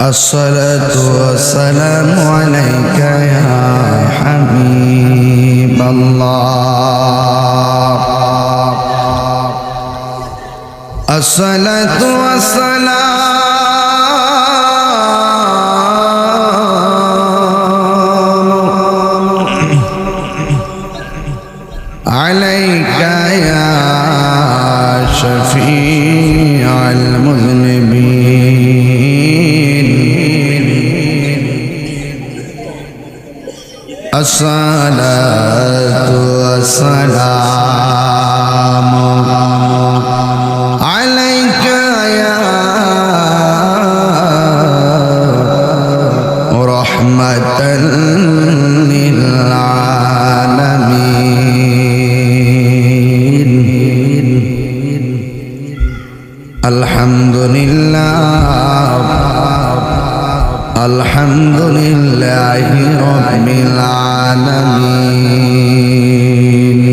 الصلاة والسلام عليك يا حبيب الله الصلاة والسلام عليك يا شفيع المذنبين الصلاة والسلام عليك يا رحمة للعالمين الحمد لله الحمد لله رب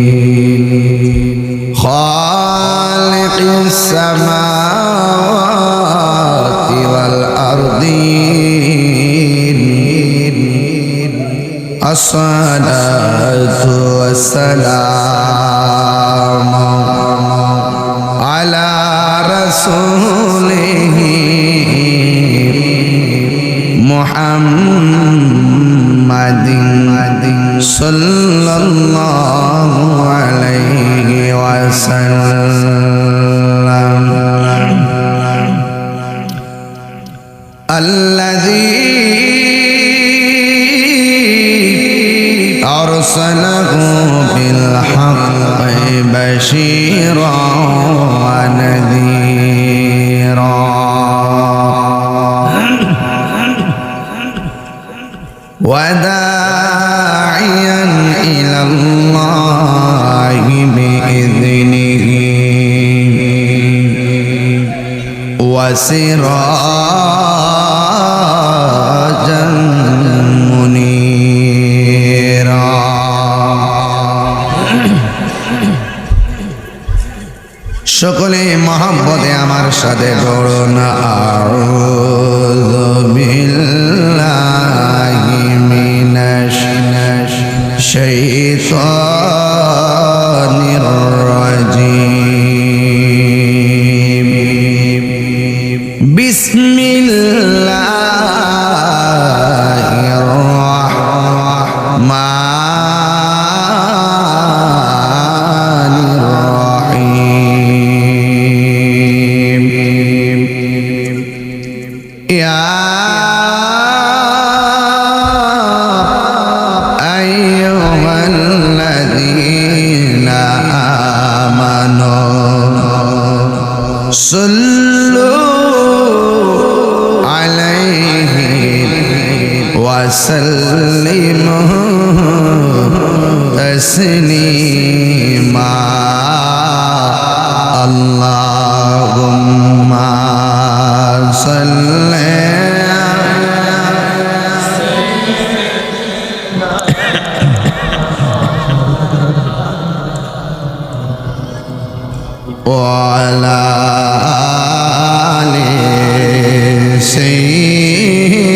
العالمين خالق السماوات والأرضين الصلاة والسلام على رسوله محمد صلى الله عليه وسلم الذي أرسله بالحق بشيرا ونذيرا وداعيا إلى الله بإذنه وسراجا منيرا সকলে মহব্বতে আমার সাথে পড়ুন আউযু বিল্লাহি মিনাশ শাইতানির রাজীম বিসমিল্লাহির রাহমানির রাহিম ইয়া صلوا عليه وسلموا تسليما اللهم صل وعلى آل سيدنا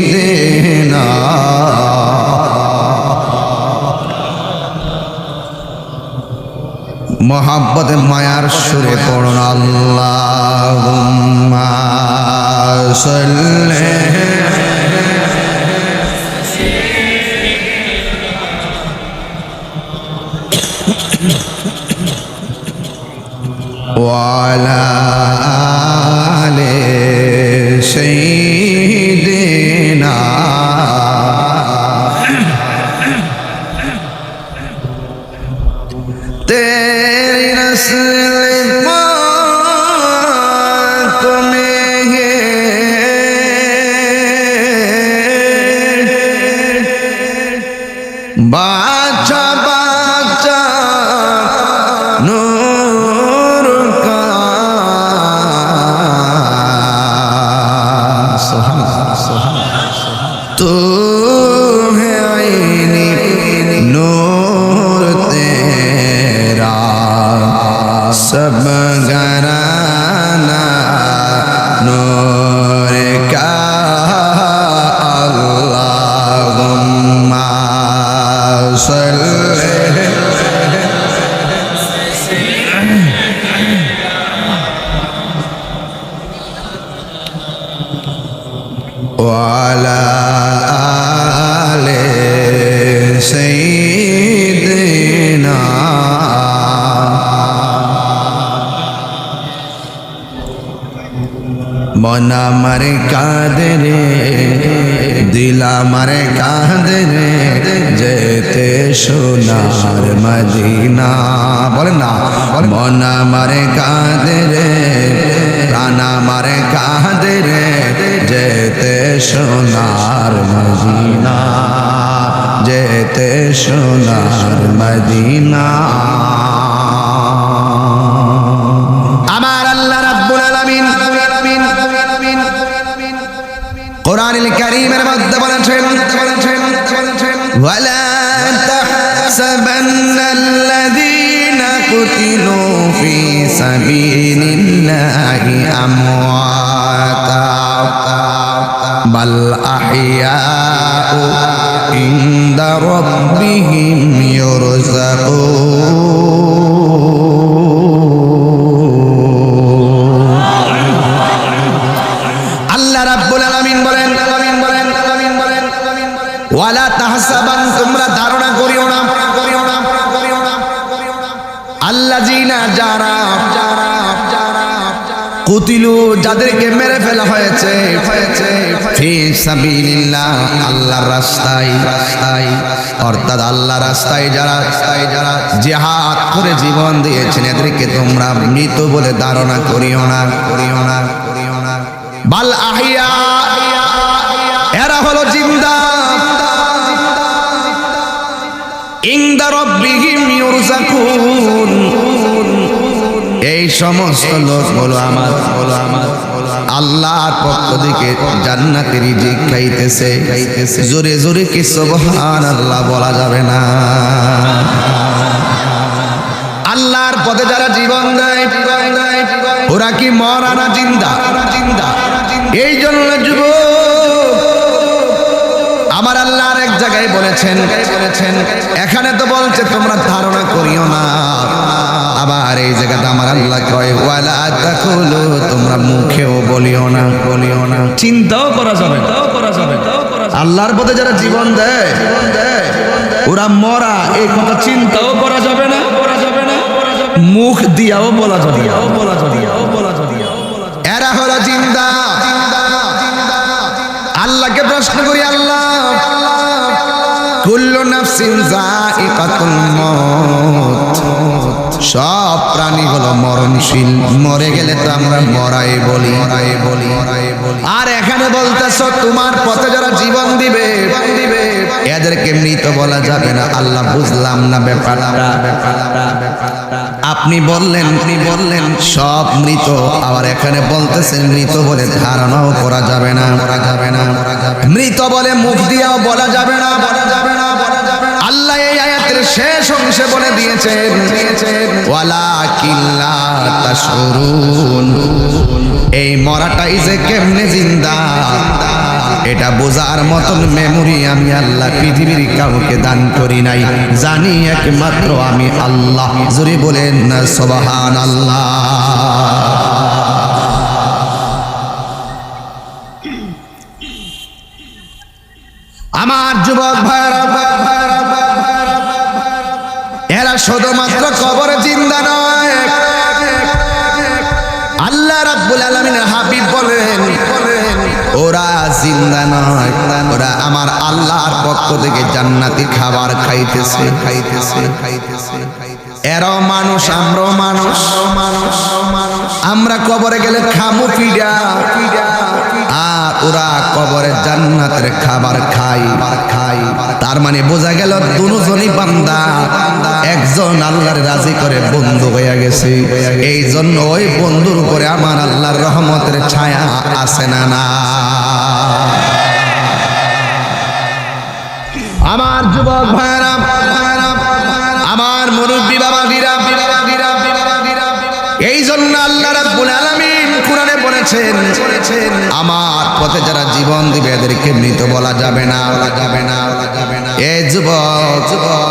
محبت মায়ার সুরে পড়ুন আল্লাহুম্মা সাল্লি وعلى آل سيدنا तेरी नस्ल पाक में है बाचा बाचा नूर का तू है आईनी नूर तेरा सब وعلى آل سيدنا मन मरे कादरे दिला मरे कादरे जेते सोनार मदीना बोले ना मन मरे कादरे प्राणा मरे कादरे जेते सोनार मदीना जेते सोनार मदीना কুরআনুল কারীমের মধ্যে বলেছেন ওয়ালা তাহসাবান্নাল্লাযীনা কুতিলু ফী সাবিলিল্লাহি আমওয়াতা বাল আহইয়াউ ইনদা রাব্বিহিম ওয়ালা তাহসাবান তোমরা ধারণা করিও না আল্লাযীনা যারা কুতিলু যাদেরকে মেরে ফেলা হয়েছে ফি সাবিলিল্লাহ আল্লাহর রাস্তায় অর্থাৎ আল্লাহর রাস্তায় যারা জিহাদ করে জীবন দিয়েছেন এদেরকে তোমরা মৃত বলে ধারণা করিও না বাল আহইয়া এরা হলো জিন্দা ইনদা রাব্বিহিম ইউরযাকুন এই সমস্ত লোক হলো আমার আল্লাহর পক্ষ থেকে জান্নাতের রিজিক খাইতেছে জোরে জোরে কি সুবহানাল্লাহ বলা যাবে না আল্লাহর পথে যারা জীবন দেয় ওরা কি মরা না জিন্দা এই জন্য যুবক আমার আল্লাহর এক জায়গায় বলেছেন এখানে তো বলছে তোমরা ধারণা করিও না আবার এই জায়গাতে আমার আল্লাহ কয় ওয়ালা তাকুলু তোমরা মুখেও বলিও না চিন্তাও করা যাবে আল্লাহর পথে যারা জীবন দেয় ওরা মরা এই কথা চিন্তাও করা যাবে না মুখ দিয়াও বলা যাবে এরা হলো জিন্দা আল্লাহকে প্রশ্ন করি আল্লাহ কুল্লু নাফসিন যায়িকাতুল মউত সব প্রাণী হলো মরণশীল মরে গেলে তো আমরা মরাই বলি আর এখানে বলতেছো তোমার পথে যারা জীবন দিবে এদেরকে মৃত বলা যাবে না আল্লাহ বুঝলাম না ব্যাপারটা আপনি বললেন সব মৃত আবার এখানে বলতেছেন মৃত বলে ধারণাও করা যাবে না মৃত বলে মুখ দিয়েও বলা যাবে না আল্লাহ এই আয়াতের শেষ অংশে বলে দিয়েছেন ওয়ালাকিন লা তাশউরুন এই মরাটাই যে কেমনে জিন্দা এটা বোঝার মতন মেমোরি আমি আল্লাহ পৃথিবীর কাউকে দান করি নাই জানি একমাত্র আমি আল্লাহ জোরে বলেন না সুবহানাল্লাহ আমার যুবক ভাইরা এরা শুধুমাত্র কবরে জিন্দা নয় আল্লাহ রাব্বুল আলামিনের হাবিব বলেন ওরা জিন্দা নয় ওরা আমার আল্লাহর পক্ষ থেকে জান্নাতি খাবার খাইতেছে এরাও মানুষ আমরাও মানুষ আমরা কবরে গেলে খামু পিডা আর ওরা কবরে জান্নাতের খাবার খাই তার মানে বোঝা গেল দুজনই বান্দা একজন আল্লাহর রাজি করে বন্ধু হয়ে গেছে এই জন্য ওই বন্ধুর উপরে আমার আল্লাহর রহমতের ছায়া আছে না আমার যুবক ভাইরা আমার মুরব্বি বাবাজিরা এই জন্য আল্লাহ রাব্বুল আলামিন কোরআনে বলেছেন আমার পথে যারা জীবন দিবে এদেরকে মৃত বলা যাবে না এই যুবক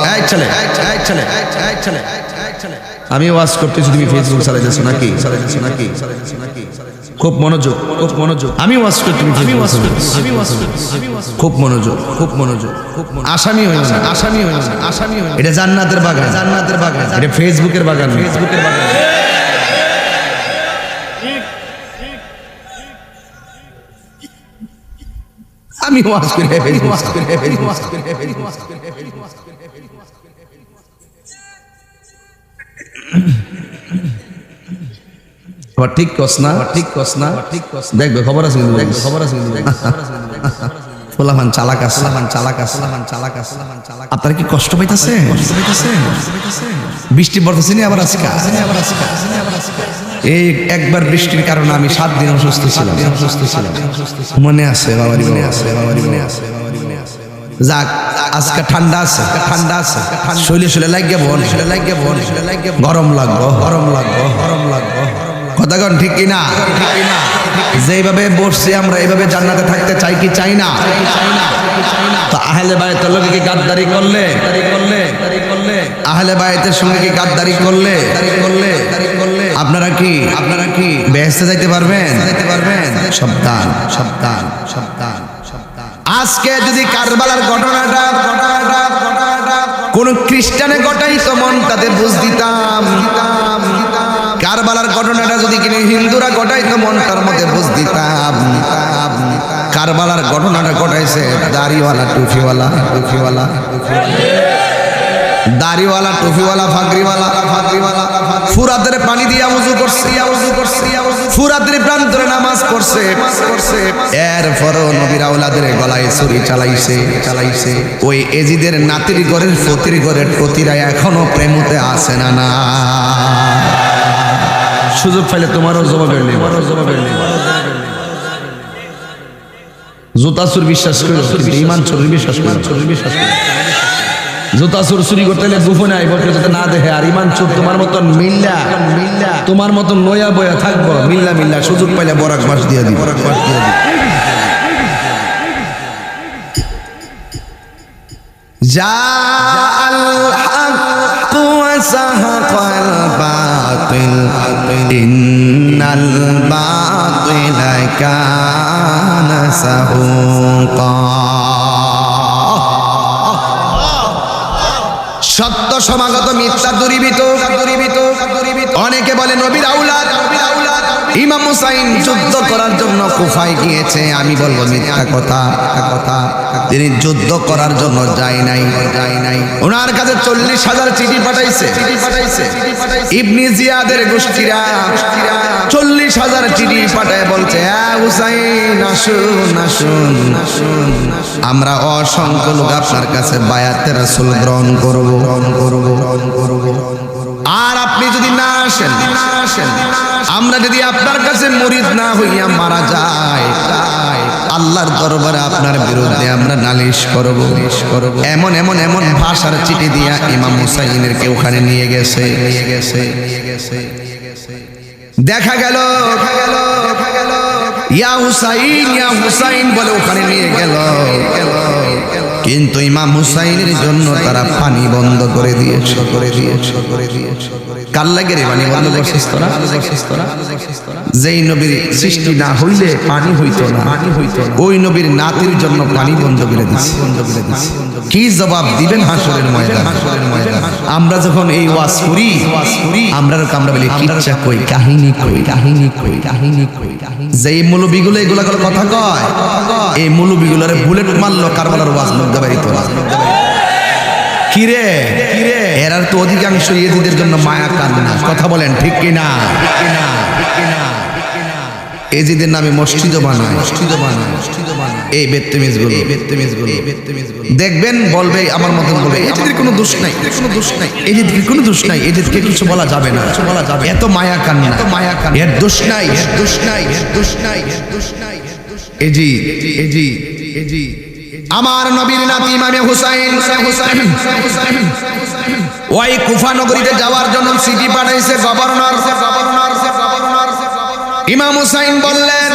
এই ছেলে আমি ওয়াজ করতেছি, তুমি ফেসবুক চালাইতেছো নাকি? খুব মনোযোগ, খুব মনোযোগ। আমি ওয়াজ করতে, তুমি ফেসবুক চালাইতেছো। খুব মনোযোগ, খুব মনোযোগ। আসামি হইও না, আসামি হইও না, আসামি হইও না। এটা জান্নাতের বাগান, জান্নাতের বাগান। এটা ফেসবুকের বাগান, ফেসবুকের বাগান। আমি ওয়াজ করি ফেসবুক, ঠিক কস না, ঠিক কস না, ঠিক কস। দেখবে খবর আছে কিন্তু, দেখবে খবর আছে কিন্তু। ফুলামান চালাক আছে, ফুলামান চালাক আছে, ফুলামান চালাক আছে, ফুলামান চালাক। আপনারা কি কষ্ট পাইতাছে? কষ্ট পাইতাছে? বৃষ্টি পড়তেছে নি আবার আজকে, আবার আজকে, আবার আজকে। এই একবার বৃষ্টির কারণে আমি 7 দিন অসুস্থ ছিলাম, অসুস্থ ছিলাম। মনে আছে বাবারি, মনে আছে বাবারি, মনে আছে বাবারি, মনে আছে। যাক, আজকে ঠান্ডা আছে, ঠান্ডা আছে। শৈলে শৈলে লাগিয়ে বল, শৈলে লাগিয়ে বল, শৈলে লাগিয়ে গরম লাগবো, গরম লাগবো, গরম লাগবো। কথাগণ ঠিক কিনা? যেভাবে বসছি আমরা এইভাবে জান্নাতে থাকতে চাই কি চাই না? তো আহলে বায়তের লোকে কি গাদ্দারি করলে, আহলে বায়তের সঙ্গে কি গাদ্দারি করলে, আপনারা কি বেহেশতে যাইতে পারবেন? সাবধান, সাবধান, সাবধান, সাবধান। আজকে যদি কারবালার ঘটনাটা কোন খ্রিস্টানে ঘটাইতো, মনটাতে বুঝ দিতাম। কারবালার ঘটনাটা যদি কিনা হিন্দুরা ঘটাইতো, মনটার মধ্যে বুঝ দিতাম। কারবালার ঘটনাটা ঘটাইছে দাড়িওয়ালা, টুপিওয়ালা, টুপিওয়ালা, দাড়িওয়ালা, টুপিওয়ালা, ফাগরিওয়ালা, ফুরাতের পানি দিয়া ওযু করছে, ফুরাতের প্রান্তরে নামাজ পড়ছে। এরপরও নবীর আওলাদের গলায় ছুরি চালাইছে। ওই এজিদের নাতির ঘরের ফতির ঘরের প্রতিরা এখনো প্রেমতে আসে না। না সুযোগ পাইলে তোমারও জবাবের নেই, জুতা চুর বিশ্বাস করো, ইমান চুর বিশ্বাস করো, জুতা চুর চুরি করতে হলে গোপনে আইব, যাতে না দেখে। আর ইমান চুর তোমার মতন মিল্লা, তোমার মতন নয়া বয়া থাকবো, মিল্লা সুযোগ পাইলে বরাক মাস দিয়ে দিই, বরাক মাস দিয়ে দিই। জাআল হক ওয়া সাহাকাল বাতিল ইন্নাল বাতিলা কানা সাহুকা। সত্য সমাগত মিথ্যা দূরীভূত। অনেকে বলে নবীর আওলাদ ইমাম হুসাইন যুদ্ধ করার জন্য কুফায় গিয়েছে। আমি বলবো মিথ্যা কথা। তিনি যুদ্ধ করার জন্য যায় নাই। ওনার কাছে 40,000 চিঠি পাঠাইছে। ইবনে জিয়াদের গোষ্ঠীরা 40,000 চিঠি পাঠায় বলছে, হুসাইন আসুন, আমরা অসংখ্য লোক আপনার কাছে বায়াতে রাসূল গ্রহণ করব। আর আপনি যদি না আসেন, আমরা যদি আপনার কাছে মুরিদ না হইয়া মারা যায়, আল্লাহর দরবারে আপনার বিরুদ্ধে আমরা নালিশ করব। এমন ভাষার চিঠি দিয়া ইমাম হুসাইনের কে ওখানে নিয়ে গেছে। দেখা গেল ইয়া হুসাইন বলে ওখানে নিয়ে গেল। কিন্তু ইমাম হুসাইনের জন্য তারা পানি বন্ধ করে দিয়েছে। কার লাগে রে পানি বন্ধ করছিস তোরা? যেই নবীর সৃষ্টি না হইলে পানি হইতো না, ওই নবীর নাতির জন্য পানি বন্ধ করে দিয়েছে। কি জবাব দিবেন হাসরের ময়দানে? আমরা যখন এই ওয়াজ করি, আমরা বলি কিচ্ছা কই, কাহিনী কই। যেই মৌলবীগুলো এগুলা কথা কয়, এই মৌলবীগুলোরে বুলেট মারলো কারবালার ওয়াজ মধ্যে বাইতো না। কিরে এরার তো অধিকাংশ ইয়েজিদের জন্য মায়া কান্না। কথা বলেন ঠিক কিনা? এজিদের নামে মসজিদ বানায়। এই বেত্তেমিজগুলো দেখবেন, বলবে আমার মতন বলবে এজিদের কোনো দোষ নাই, এজিদের কোনো দোষ নাই, এজিদকে কিছু বলা যাবে না। এত মায়া কান্না, এর দোষ নাই। এজি আমার নবীর নাতি ইমামে হুসাইন ওই কুফা নগরীতে যাওয়ার জন্য চিঠি পাঠাইছে গভর্নর। ইমাম হুসাইন বললেন,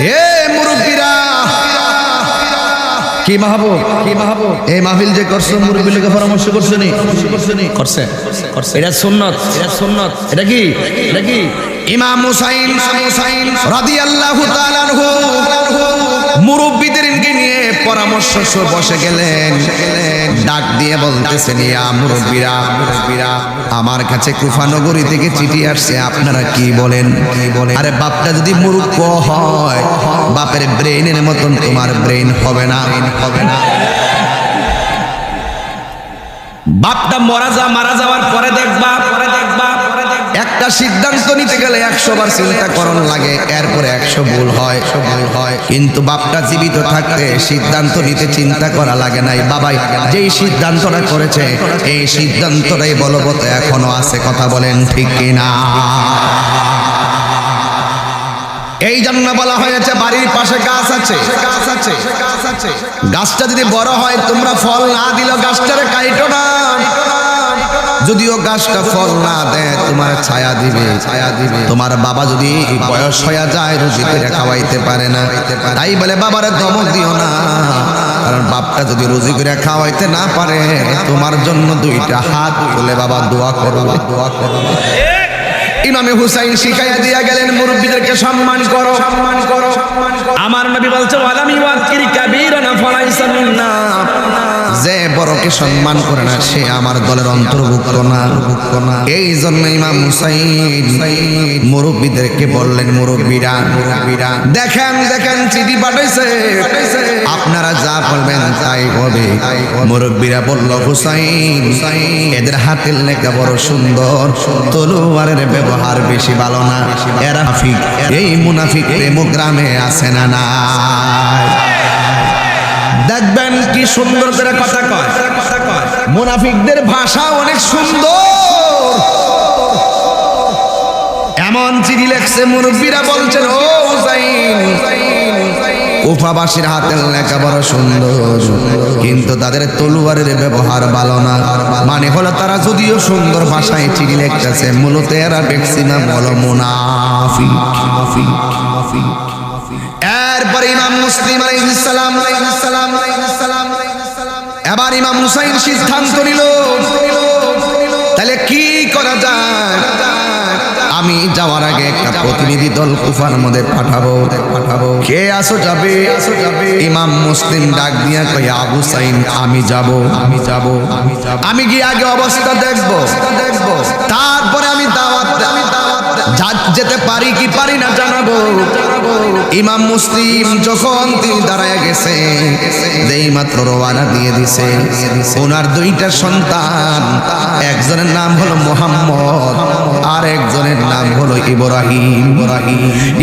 হে মুরব্বীরা, কি মাহবুব এই মাহফিল যে করছো মুরব্বির লোকে পরামর্শ করছো নি করছে এটা সুন্নাত এটা কি ইমাম হুসাইন রাদিয়াল্লাহু তাআলা আনহু মুরব্বিদেরকে নিয়ে পরামর্শ বসে গেলেন, ডাক দিয়ে বলতেছেন, ইয়া মুরব্বিরা, আমার কাছে কুফা নগরী থেকে চিঠি আসছে, আপনারা কি বলেন? আরে বাপটা যদি মূর্খ হয়, বাপের ব্রেইনের মতন তোমার ব্রেইন হবে না। বাপটা মারা যাওয়ার পরে দেখবা একটা সিদ্ধান্ত নিতে গেলে 100 বার চিন্তা করণ লাগে, এরপরে 100 ভুল হয়। কিন্তু বাপটা জীবিত থাকতে সিদ্ধান্ত নিতে চিন্তা করা লাগে নাই। বাবাই যেই সিদ্ধান্তটা করেছে এই সিদ্ধান্তটাই বলবৎ এখনো আছে। কথা বলেন ঠিক কিনা? এই জন্য বলা হয়েছে বাড়ির পাশে গাছ আছে, গাছটা যদি বড় হয় তোমরা ফল না দিলে গাছটারে কাইটো না। যদিও গাছটা ফল না দেয় তোমার ছায়া দিবে। তোমার বাবা যদি বয়স হয়ে যায় রুজি করে খাওয়াইতে পারে না, তাই বলে বাবারে ধমক দিও না, কারণ বাপটা যদি রুজি করে খাওয়াইতে না পারে তোমার জন্য 2টা হাত তুলে বাবা দোয়া করো। ইমামে হুসাইন শিখাইয়া দিয়া গেলেন মুরব্বিদেরকে সম্মান করো। আমার নবী বলছে ওয়ালামি ওয়াকির কাবীরানা ফালাইসা মিন্না, যে বড়কে সম্মান করে না সে আমার দলের অন্তর্ভুক্ত না। এই জন্য ইমাম হুসাইন মুরব্বিদেরকে বললেন, মুরব্বিরা দেখেন চিঠি পাঠাইছে, আপনারা যা বলবেন তাই হবে। মুরব্বিরা বলল, হুসাইন এদের হাতের লেখা বড় সুন্দর, তলোয়ারের ব্যবহার বেশি ভালো না। এরা মুনাফিক, এই মুনাফিক গ্রামে আছে না না? দেখবেন কি সুন্দর করে কথা কয়। মুনাফিকদের ভাষা অনেক সুন্দর। এমন চিঠি লেখছে, মুরব্বিরা বলছেন, ও হুসাইন কুফাবাসীর হাতের লেখা বড় সুন্দর, কিন্তু তাদের তলোয়ারের ব্যবহার ভালো না। মানে হলো তারা যদিও সুন্দর ভাষায় চিঠি লিখতেছে, মূলত এরা ম্যাক্সিমাম হলো মুনাফিক। এরপর ইমাম মুসলিম আলাইহিস সালাম এবার ইমাম হুসাইন সিদ্ধান্ত নিল, তাহলে কি করা যায়? আমি যাওয়ার আগে একটা প্রতিনিধি দল কুফার মধ্যে পাঠাবো। কে আসো যাবে? ইমাম মুসলিম ডাক দিয়া কই, আবু সাইন আমি যাব। আমি গিয়ে আগে অবস্থা দেখবো, তারপরে আমি দাওয়াত যেতে পারি কি পারি না জানাবো। ইমাম মুসলিম যখন তিনি দাঁড়ায় গেছে, যেই মাত্র রওয়ানা দিয়ে দিছে, ওনার 2টা সন্তান, একজনের নাম হলো মুহাম্মদ আর একজনের নাম হলো ইব্রাহিম।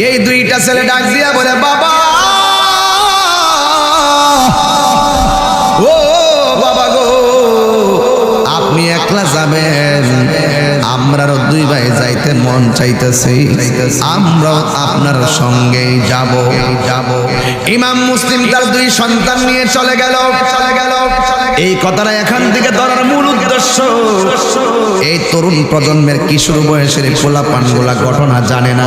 এই 2টা ছেলে ডাক দিয়া বলে, বাবা ও বাবা গো, আপনি একলা যাবেন? আমরাও 2 ভাই যাইতে মন চাইতেছে, আমরাও আপনার সঙ্গে যাব। ইমাম মুসলিম তার 2 সন্তান নিয়ে চলে গেল। এই কথাটা এখান থেকে ধরার মূল উদ্দেশ্য, এই তরুণ প্রজন্মের কিশোর বয়সের পোলাপানগুলা ঘটনা জানে না।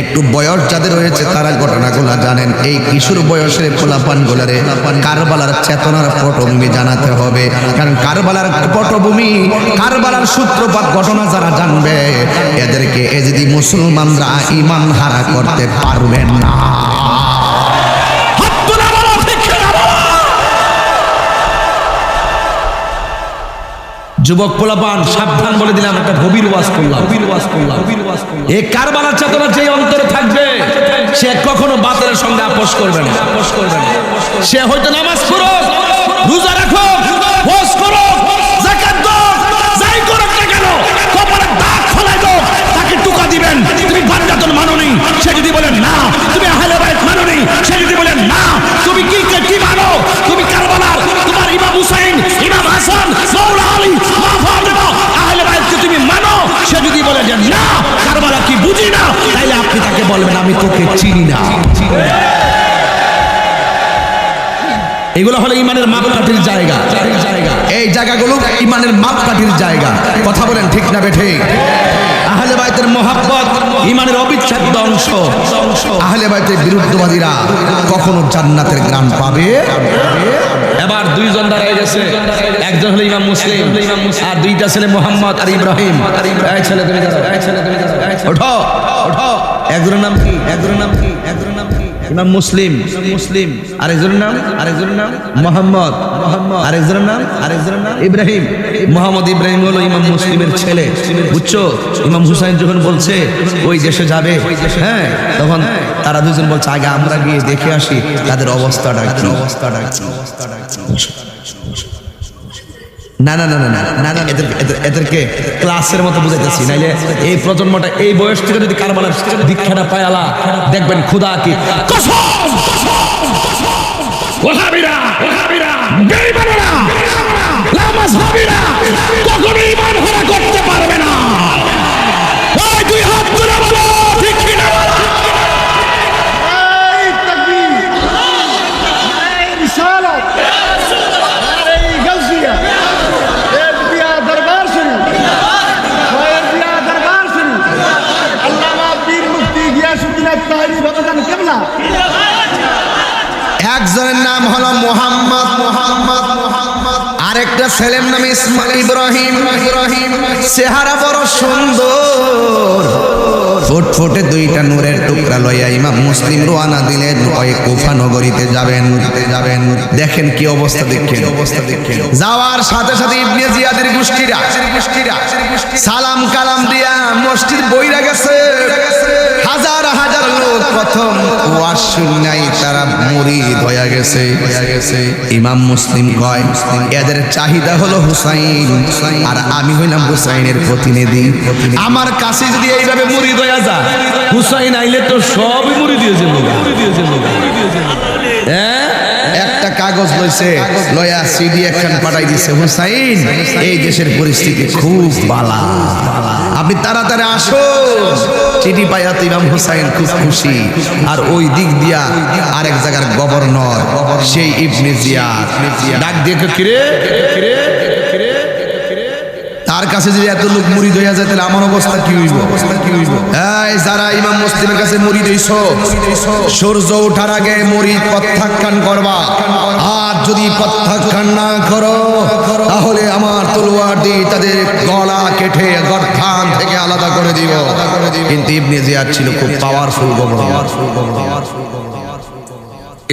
একটু বয়স যাদের রয়েছে তারা ঘটনাগুলা জানেন। এই কিশোর বয়সের পোলাপানগুলারে কারবালার চেতনার পটভূমি জানাতে হবে, কারণ কারবালার পটভূমি, কারবালার সূত্রপাত ঘটনা যারা জানবে, এদেরকে এজিদি মুসলমানরা ঈমান হারা করতে পারবেন না। যুবক পোলাপান সাবধান বলে দিলাম, একটা গভীর ওয়াজ করলাম। এই কারবালার চেতনা যে অন্তরে থাকবে সে কখনো বাতিলের সঙ্গে আপোষ করবে না। সে হয়তো নামাজ পড়ো, রোজা রাখো, হজ করো, যাকাত দাও, যাই করো না কেন, কপালে দাগ খোলাই দাও, তাকে টুকা দিবেন। তুমি বান্দাতুল মানোনি, সে যদি বলে না। তুমি আহলে বাইত মানোনি, সে যদি বলে না। তুমি কি মানো? তুমি কারবালার তোমার ইমাম হুসাইন, ইমাম হাসান, মাওলা আলী, মা ফাতেমা, আহলে বাইতকে তুমি মানো, সে যদি বলে যে না কারবালা কি বুঝি না, তাইলে আপনি তাকে বলবেন আমি তোকে চিনি না। এগুলো হলো ইমানের মাপকাঠির জায়গা। এই জায়গাগুলো ইমানের মাপকাঠির জায়গা। কথা বলেন ঠিক না বেঠিক? আহলে বাইতের মহব্বত ঈমানের অবিচ্ছেদ্য অংশ। আহলে বাইতের বিরুদ্ধবাদীরা কখনো জান্নাতের ঘ্রাণ পাবে? এবার দুইজন দাঁড়ায় গেছে, একজন হলো ইমাম মুসলিম আর দুইটা ছেলে মুহাম্মদ আর ইব্রাহিম। এই ছেলে তুমি দাঁড়াও, এই ছেলে তুমি দাঁড়াও, ওঠো ওঠো। একজনের নাম কি? একজনের নাম কি? একজনের নাম কি? ইমাম মুসলিম মুসলিম। আরেকজনের নাম মুহাম্মদ আরেকজনের নাম ইব্রাহিম। মুহাম্মদ ইব্রাহিম হলো ইমাম মুসলিমের ছেলে, বুঝছো? ইমাম হুসাইন যখন বলছে ওই দেশে যাবে, হ্যাঁ, তখন তারা দুজন বলছে আগে আমরা গিয়ে দেখে আসি তাদের অবস্থাটা কি। না না না না না না, এদেরকে ক্লাসের মতো বুঝাইতেছি, নাইলে এই প্রজন্মটা এই বয়স থেকে যদি কারবালার দীক্ষাটা পায়, আল্লাহ দেখবেন খুদা কি কসম, ওয়াহাবিরা বেঈমানেরা লামাযহাবিরা কখনো ঈমান হারা করতে পারবে না। ওই দুই হাত তুলে বলো ঠিক কি না? এই তাকবীর, এই রিসালাত, এই গাউসিয়া, এই দিয়া দরবার শরীফ, এই দিয়া দরবার শরীফ, আল্লামা পীর মুফতি গিয়াসউদ্দিন আত-তাহেরি বাবাজান কেবলা। একজনের নাম হলো মুহাম্মদ আরেকটা ছেলের নাম ইব্রাহিম। চেহারা বড় সুন্দর, ফুটফুটে দুইটা নূরের টুকরা লইয়া ইমাম মুসলিম রওনা দিলেন ওই কুফা নগরীতে যাবেন। দেখেন কি অবস্থা, দেখেন যাওয়ার সাথে সাথে ইবনে জিয়াদের গোষ্ঠীরা সালাম কালাম দিয়া মসজিদ বইরা গেছে। হাজার হাজার লোক প্রথম ওয়াজ শুনাই তারা মুরিদ হয়ে গেছে। ইমাম মুসলিম কয় এদের চাহিদা হলো হুসাইন, আর আমি হইলাম হুসাইনের প্রতিনিধি। আমার কাছে যদি এইভাবে মুরিদ হয়ে যায়, হুসাইন আইলে তো সবই মুরিদ হয়ে যাবে। একটা কাগজ লইছে, লয়া সিডি একখান পাঠাই দিছে, হুসাইন এই দেশের পরিস্থিতি খুব বালা, আপনি তাড়াতাড়ি আসো। চিঠি পাইয়া তো ইমাম হুসাইন খুব খুশি। আর ওই দিক দিয়া আরেক জায়গার গভর্নর সেই ইবনে জিয়াদ ডাক দিয়ে কিরে, তার কাছে যদি এত লোক মুরিদ হইয়া যায় তাহলে আমার অবস্থা কি হইব? এই যারা ইমাম মুসলিমের কাছে মুরিদ হইছো, সূর্য ওঠার আগে মুরিদ প্রত্যাখ্যান করবা। আর যদি প্রত্যাখ্যান না করো তাহলে আমার তলোয়ার দিয়ে তাদের গলা কেটে গর্দান থেকে আলাদা করে দিব। কিন্তু ইবনে জিয়াদ ছিল খুব পাওয়ারফুল গভর্নর।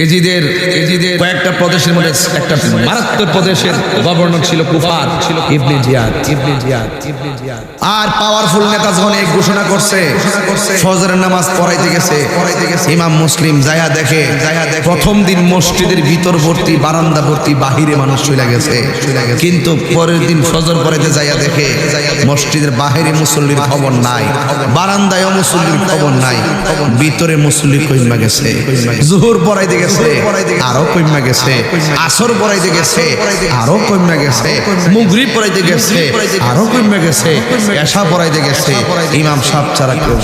এজিদের কয়েকটা প্রদেশের মধ্যে একটা মারাত্মক প্রদেশের গভর্নর ছিল কুফার, ছিল ইবনে জিয়াদ। আর পাওয়ারফুল নেতা যখন এই ঘোষণা করছে, ফজরের নামাজ পড়াইতে গেছে ইমাম মুসলিম যায়া দেখে প্রথম দিন মসজিদের ভিতর ভর্তি, বারান্দা ভর্তি, বাহিরে মানুষ চলে গেছে। কিন্তু পরের দিন ফজর পড়াইতে যাইয়া দেখে মসজিদের বাহিরে মুসল্লির খবর নাই, বারান্দায়ও মুসল্লির খবর নাই, ভিতরে মুসল্লি কইমা গেছে। জোহর পড়াইতে গেছে আরো কইমা গেছে, আসর পড়াইতে গেছে আরো কইমা গেছে, মাগরিব পড়াইতে গেছে আরো কইমা গেছে, এশা পড়াইতে গেছে ইমাম সাহেব ছাড়া কেউ।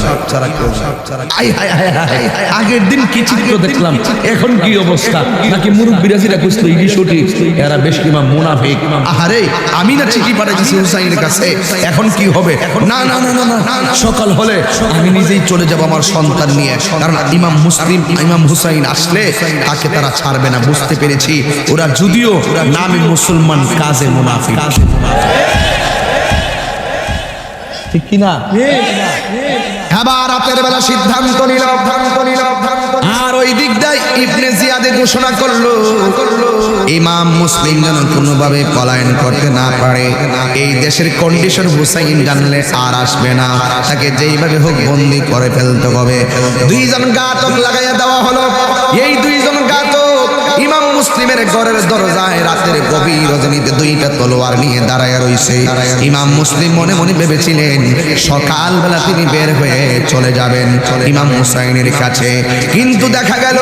আগের দিন কি চিত্র দেখলাম, এখন কি অবস্থা? নাকি মুরব্বিরাজিরা কইছিল ইডি সঠিক, এরা বেশ ইমাম মুনাফিক। আহারে আমি না চিঠি পাঠাইছি হুসাইনের কাছে, এখন কি হবে? না না না না না, সকাল হলে আমি নিজেই চলে যাব আমার সন্তান নিয়ে, কারণ ইমাম মুসলিম ইমাম হুসাইন আসলে তাকে তারা ছাড়বে না। বুঝতে পেরেছি ওরা যদিও নামে মুসলমান, কাজে মুনাফিক। ঠিক কিনা? এবার রাতের বেলা সিদ্ধান্ত নিল, আর ওই দিক দিয়ে ইবনে জিয়াদে ঘোষণা করলো ইমাম মুসলিম যেন কোনোভাবে পলায়ন করতে না পারে। এই দেশের কন্ডিশন হুসাইন জানলে আর আসবে না, তাকে যেইভাবে হোক বন্দি করে ফেলতে হবে। দুইজন ঘাতক লাগাইয়া দেওয়া হলো। এই দুইজন ঘাতক ইমাম মুসলিমের ঘরের দরজায় রাতের গভীর রজনীতে দুইটা তলোয়ার নিয়ে দাঁড়ায় রইছে। ইমাম মুসলিম মনে মনে ভেবেছিলেন সকালবেলা তিনি বের হয়ে চলে যাবেন ইমাম হুসাইনের কাছে, কিন্তু দেখা গেল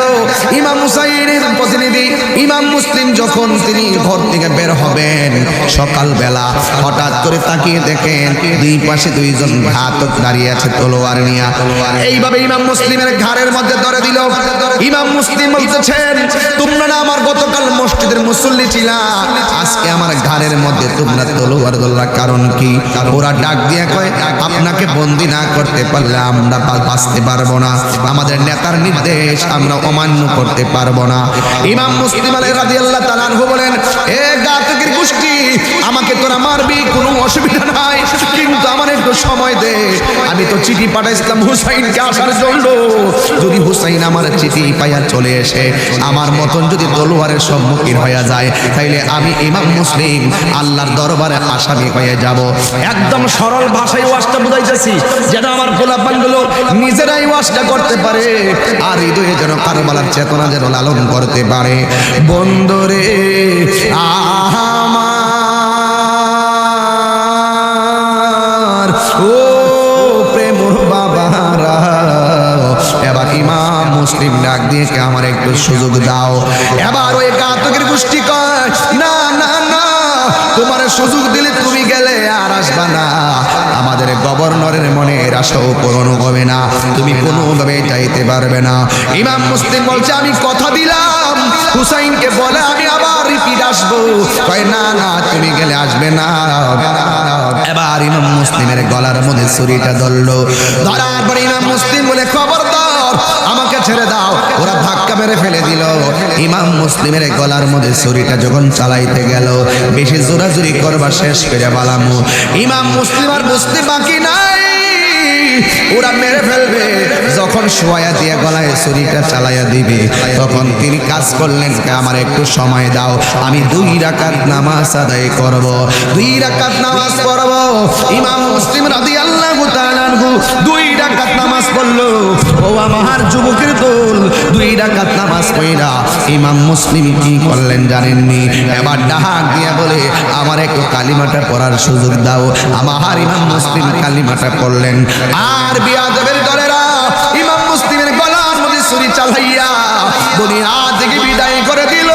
ইমাম হুসাইনের প্রতিনিধি ইমাম মুসলিম যখন তিনি ঘর থেকে বের হবেন সকালবেলা হঠাৎ করে তাকিয়ে দেখেন দুই পাশে দুইজন ঘাতক দাঁড়িয়ে আছে তলোয়ার নিয়ে। এইভাবে ইমাম মুসলিমের ঘাড়ের মধ্যে ধরে দিল। ইমাম মুসলিম বলতেছেন, তোমরা না আমার গতকাল মসজিদের মুসল্লি ছিলা, আজকে আমার ঘাড়ের মধ্যে তোমরা তলোয়ার ধরলা, কারণ কি? ওরা ডাক দিয়ে কয়, আপনাকে বন্দি না করতে পারলে আমরা বাঁচতে পারবো না, আমাদের নেতার নির্দেশ আমরা অমান্য করতে পারবো না। ইমাম মুসলিম রাদিয়াল্লাহু তাআলা আনহু বলেন, এ ঘাতকের গোষ্ঠী, আমাকে তোরা মারবি, কোনো অসুবিধা নাই, কিন্তু আমার একটু সময় দে। আমি তো চিঠি পাঠাইছিলাম হুসাইনকে আসার জন্য, যদি হুসাইন আমার চিঠি পাইয়া চলে এসে আমার মতন যদি তলোয়ারের সম্মুখীন হয়ে যায়, তাইলে আমি ইমাম মুসলিম আল্লাহর দরবারে আসামি হয়ে যাব। একদম সরল ভাষায় ওয়াজটা বুঝাইতেছি, যেন আমার গোলাপানগুলো নিজেরাই ওয়াজটা করতে পারে, আর হৃদয়ে যেন কারবালার চেতনা যেন লালন করতে পারে। বন্দরে আমার ও প্রেম বাবারা, এবার ইমাম মুসলিম ডাক দিয়ে কে আমার একটু সুযোগ দাও। এবার ওই ঘাতকের গোষ্ঠী কয়, না না না, তোমার সুযোগ দিলে তুমি গেলে আর আসবা না, আমাদের গভর্নরের মনের আশাও পূরণ হবে না, তুমি কোনোভাবে যাইতে পারবে না। ইমাম মুসলিম বলছে, আমি কথা দিলাম হুসাইনকে বলে আমি আবার রিপিট আসবো। কয় না না, তুমি গেলে আসবে না। এবার ইমাম মুসলিমের গলার মধ্যে ছুরিটা ধরলো, ধরার পরে ইমাম মুসলিম বলে, খবরদার, আমাকে ছেড়ে দাও। ওরা ধাক্কা মেরে ফেলে দিল। ইমাম মুসলিমের গলার মধ্যে ছুরিটা যখন চালাইতে গেল, বেশি জোরাজুরি করবা শেষ করে বালামু। ইমাম মুসলিম আর বুঝতে বাকি নাই, ওরা মেরে ফেলবে। যখন শোয়া দিয়ে গলায় ছুরিটা চালাইয়া দিবে, তখন তিনি কাজ করলেন, আমার একটু সময় দাও, আমি 2 রাকাত নামাজ আদায় করব, 2 রাকাত নামাজ পড়ব। ইমাম মুসলিম রাদিয়াল্লাহু তাআলা আনহু 2 রাকাত নামাজ পড়লো। ও আমার যুবকের দল, 2 রাকাত নামাজ পড়া ইমাম মুসলিম কি করলেন জানেননি? এবার ডাক দিয়া বলে, আমার একটু কালিমাটা পড়ার সুযোগ দাও। আমার ইমাম মুসলিম কালিমাটা পড়লেন। আর বিয়াদবের দলেরা ইমাম মুসলিমের গলার মধ্যে ছুরি চালাইয়া দুনিয়া থেকে বিদায় করে দিল।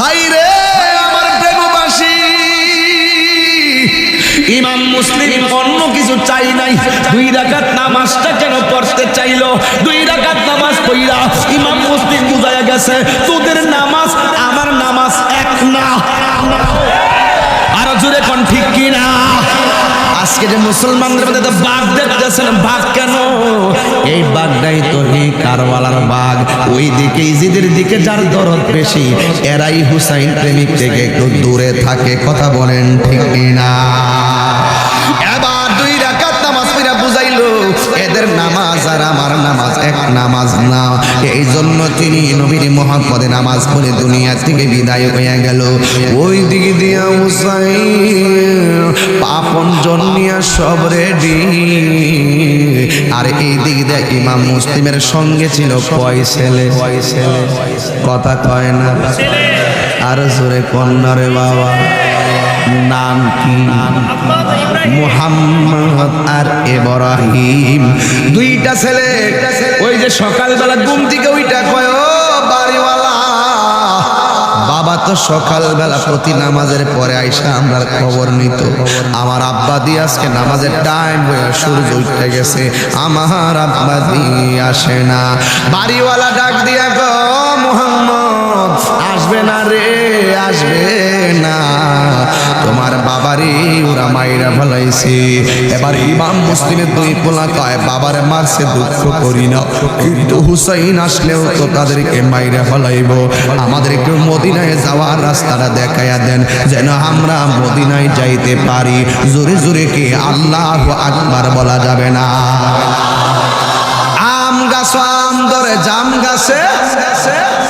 হাই রে আমার প্রেমবাসী, ইমাম মুসলিম অন্য কিছু চাই নাই, 2 রাকাত নামাজটা কেন পড়তে চাইলো? 2 রাকাত নামাজ পড়া ইমাম মুসলিম বুঝায়া গেছে, তোদের নামাজ আমার নামাজ এক না। আরো জোরে কোন ঠিক কিনা? আজকে যে মুসলমানদের মধ্যে বাঘ দেখতেছেন, বাঘ কেন? এই বাঘটাই তো এই কারওয়ালার বাঘ। ওই দিকে ইজিদের দিকে যার দরদ বেশি, এরাই হুসাইন প্রেমিক থেকে একটু দূরে থাকে। কথা বলেন ঠিক কিনা? এবার 2 রাকাত নামাজ পড়া বুঝাইলো, এদের নামাজ আর আমার নামাজ এক নামাজ না। এই জন্য তিনি নবীর মুহাম্মদে নামাজ পড়ে দুনিয়া থেকে বিদায় হয়ে গেল। ওই দিকে দিয়া হুসাইন আপন জন্মিয়া সব রেডি, আর এই দিক দিয়ে ইমাম মুসলিমের সঙ্গে ছিল কয় ছেলে? কথা কয় না, আর জোরে কন্যারে বাবা। নাম কি? মুহাম্মদ আর ইব্রাহিম, 2টা ছেলে। ওই যে সকালবেলা ঘুম থেকে ওইটা কয়, ও বাড়িওয়ালা, বাবা তো সকালবেলা প্রতি নামাজের পরে আইসা আমরা খবর নিত, আমার আব্বা দি আজকে নামাজের টাইম হয়ে সূর্য উঠে গেছে, আমার আব্বা দি আসে না। বাড়িওয়ালা ডাক দিয়া গো, মুহাম্মদ আসবে না রে, আসবে না, তোমার বাবারে ওরা মাইরা ফেলাইছে। এবার ইমাম মুসলিমের 2 পোলা কয়, বাবারে মারছে দুঃখ করি না, কিন্তু হুসাইন আসলেও তো তাদেরকে মাইরা ফেলাইব, আমাদের একটু মদিনায় যাওয়ার রাস্তাটা দেখাইয়া দেন, যেন আমরা মদিনায় যাইতে পারি। জোরে জোরে কি আল্লাহু আকবার বলা যাবে না? আম গাছ আম ধরে জাম গাছে,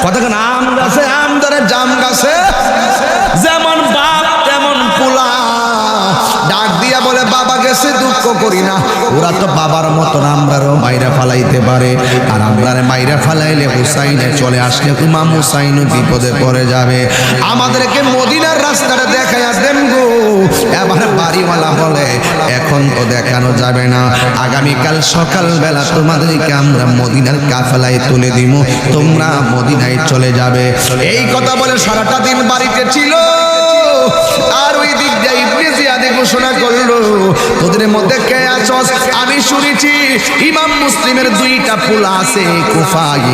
কতক্ষণ আম গাছে আম ধরে জাম গাছে, যেমন বাপ তেমন পোলা। ডাক দিয়া বলে, বাবাকে গেছে দুঃখ করি না, ওরা তো বাবার মতন আমরারও মাইরা ফালাইতে পারে, আর আমরারে মাইরা ফালাইলে হুসাইনে চলে আসলে ইমাম হুসাইনও বিপদে পড়ে যাবে। আমাদেরকে মদিনার রাস্তাটা দেখাইয়া দেন গো। এবার বাড়িওয়ালা বলে এখন তো দেখানো যাবে না, আগামীকাল সকালবেলা তোমাদেরকে আমরা মদিনার কাফেলায় তুলে দিব, তোমরা মদিনায় চলে যাবে। এই কথা বলে সারাটা দিন বাড়িতে ছিল। আর ওই দিক দিয়ে ইবনে জিয়াদ ঘোষণা করলো, তোদের মধ্যে কে আছস? আমি শুনেছি ইমাম মুসলিমের দুইটা পোলা আছে কুফায়,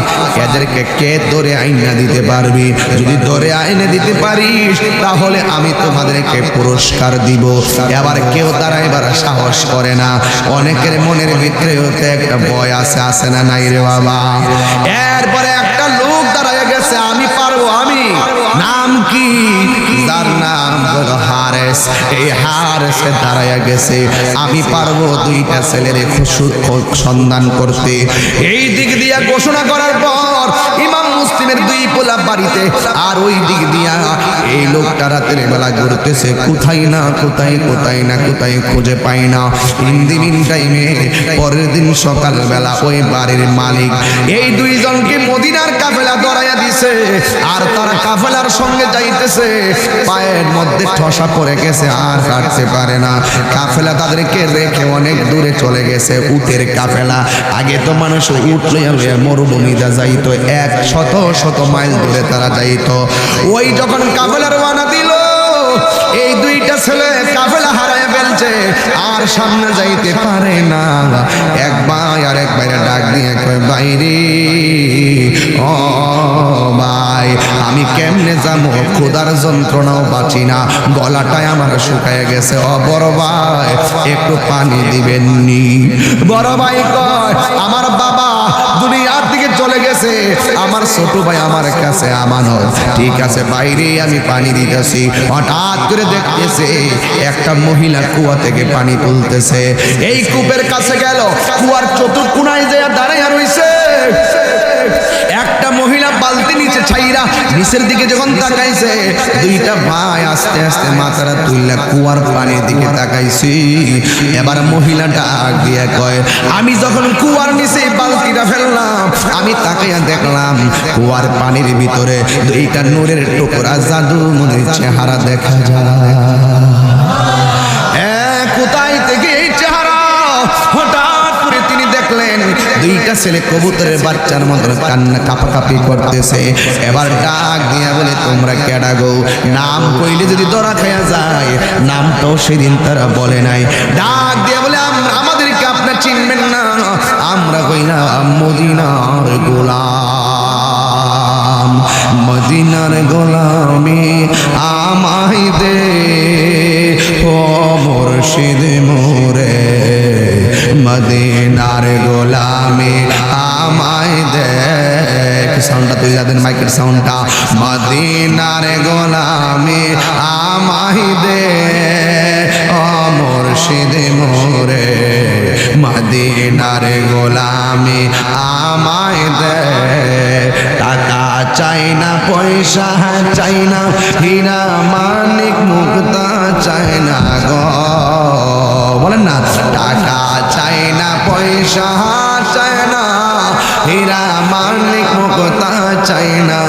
এদেরকে কে ধরে আইনা দিতে পারবি? যদি ধরে আইনে দিতে পারিস তাহলে আমি তোমাদেরকে পুরস্কার দিব। এবার কেউ দাঁড়াইবার সাহস করে না, অনেকের মনের ভিতরে হতে একটা ভয় আছে না নাই রে বাবা? এরপরে একটা লোক দাঁড়ায় গেছে, আমি পারবো, আমি। নাম কি? যার নাম হলো হারেস। এই হারেসে দাঁড়ায় গেছে, আমি পারবো দুইটা ছেলের সন্ধান করতে। এই দিক দিয়ে ঘোষণা করার পর ইমাম মুসলিমের দুই পোলা বাড়িতে, আর ওই দিক দিয়া এই লোকটা রাতের বেলা ঘুরতেছে, কোথায় না কোথায় খুঁজে পাই না। ইন দি মিন টাইমে পরের দিন সকালবেলা ওই বাড়ির মালিক এই দুইজনকে মদিনার কাফেলা ধরাইয়া দিছে, আর তারা কাফেলার সঙ্গে যাইতেছে, পায়ের মধ্যে ঠসা পড়ে গেছে, আর হাঁটতে পারে না। কাফেলা তাদেরকে রেখে অনেক দূরে চলে গেছে, উটের কাফেলা। আগে তো মানুষ উট লইয়া লইয়া মরুভূমিতে যাইতো, 100 মাইল দূরে তারা যাইতো। ওই যখন কাফেলা রওনা দিল, এই দুইটা ছেলে কাফেলা হারায় ফেলছে, আর সামনে যাইতে পারে না। এক ভাই আর এক ভাইরা ডাক দিয়ে কয়, বাইরে ও ভাই, আমি কেমনে যাবো? ক্ষুধার যন্ত্রণাও বাঁচি না, গলাটায় আমার শুকায় গেছে। ও বড় ভাই, একটু পানি দিবেননি? বড় ভাই কয়, আমার বাবা দুনিয়ার দিকে চলে গেছে, আমার ছোট ভাই আমার কাছে আমানত। ঠিক আছে বাইরে, আমি পানি দিতেছি। হঠাৎ করে দেখতেছে একটা মহিলা কুয়া থেকে পানি তুলতেছে। এই কূপের কাছে গেল, কুয়ার চতুর্কোণায় যে দাঁড়াইয়া রইছে। একটা মহিলা বালতি নিচে ছাইরা নিচের দিকে যখন তাকাইছে, দুইটা ভাই আস্তে আস্তে মাথাটা তুইলা কুয়ার পানির দিকে তাকাইছি। এবার মহিলাটা গিয়ে কয়, আমি যখন কুয়ার নিচে বালতিটা ফেললাম, আমি তাকাইয়া দেখলাম কুয়ার পানির ভিতরে দুইটা নূরের টুকরা জাদু মনের চেহারা দেখা যায়। কোথায় থেকে এই চেহারা? হঠাৎ করে তিনি দেখলেন দুইটা ছেলে কবুতরের বাচ্চার মতো কান্না কাঁপাকাঁপি করতেছে। এবার ডাক দিয়া বলে, তোমরা কেডা গো? নাম কইলে যদি ধরা খায়া যায়, নামটাও সেদিন তারা বলে নাই। ডাক দিয়া বলে, আমাদেরকে আপনার চিনবেন না, আমরা কইলাম মদিনার গোলাম। মদিনার গোলামি আমায় দে ও মুর্শিদ মোরে, মদিনার গোলামি আমায় দে। সাউন্ডটা তুই যাদের মাইকের সাউন্ডটা, মদিনার গোলামি আমায় দে ও মুর্শিদ মোরে, মদিনার গোলামি আমায় দে। টাকা চাই না, পয়সা চাই না, হীরা মানিক মুক্তা চাই না গো। বলেন না, টাকা চাই না, পয়সা চাই না, হীরা মানিক মুক্তা চাই না।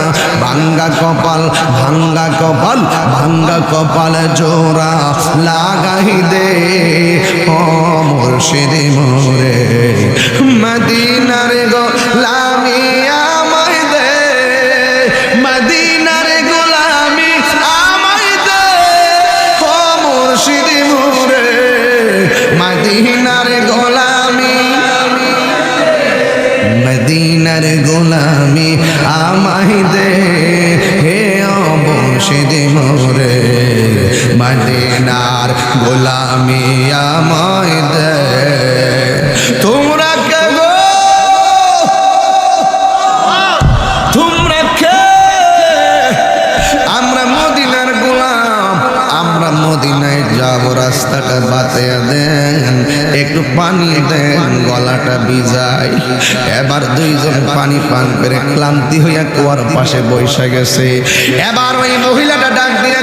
ভাঙ্গা কপাল, ভাঙ্গা কপাল, ভাঙ্গা কপাল জোড়া লাগাই দে ও মুর্শিদ মোরে, মদিনার গোলামি আমায় দে, মদিনার গোলামি আমায় দে ও মুর্শিদ মোরে, মদিনার গোলামি, মদিনার গোলামি আমায় দে হে ও মুর্শিদ মোরে, মদিনার গোলামি আমায় দে। তোমরা কে গো? তোমরা কে? আমরা মদিনার গোলাম, আমরা মদিনায় যাব। রাস্তাটা বাতায়া দেন, একটু পানি দেন, গলাটা ভিজাই। এবার দুইজন পানি পান করে ক্লান্তি হইয়া কুয়ার পাশে বসে গেছে। এবার ওই মহিলাটা ডাক দিয়ে,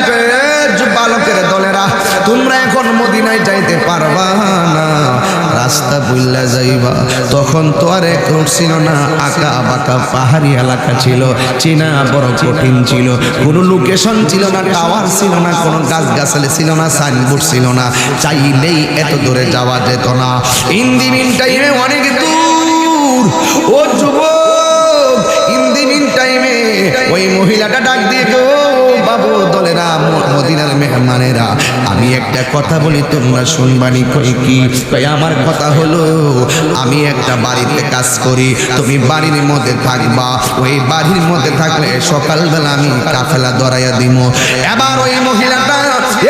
বালকের দলের লোকেরা, তোমরা এখন মদিনায় যাইতে পারবা না, রাস্তা বুইল্লা যাইবা। তখন তো আর এক রোড ছিল না, আঁকা বাঁকা পাহাড়ি এলাকা ছিল, চেনা বড় কঠিন ছিল, কোনো লোকেশন ছিল না, টাওয়ার ছিল না, কোনো গাছগাছালি ছিল না, সাইনবোর্ড ছিল না, চাইলেই এত দূরে যাওয়া যেত না। ইন দি মিন টাইমে অনেক দূর, ও যুবক, ইন দি মিন টাইমে ওই মহিলাটা ডাক দিয়ে গো বাবু দলেরা, মদিনার মেহমানেরা, আমি একটা কথা বলি তোমরা শুনবানি। কই কি? কই আমার কথা হলো, আমি একটা বাড়িতে কাজ করি, তুমি বাড়ির মধ্যে থাকবা, ওই বাড়ির মধ্যে থাকলে সকালবেলা আমি কাফেলা দরাইয়া দিব। এবার ওই মহিলাটা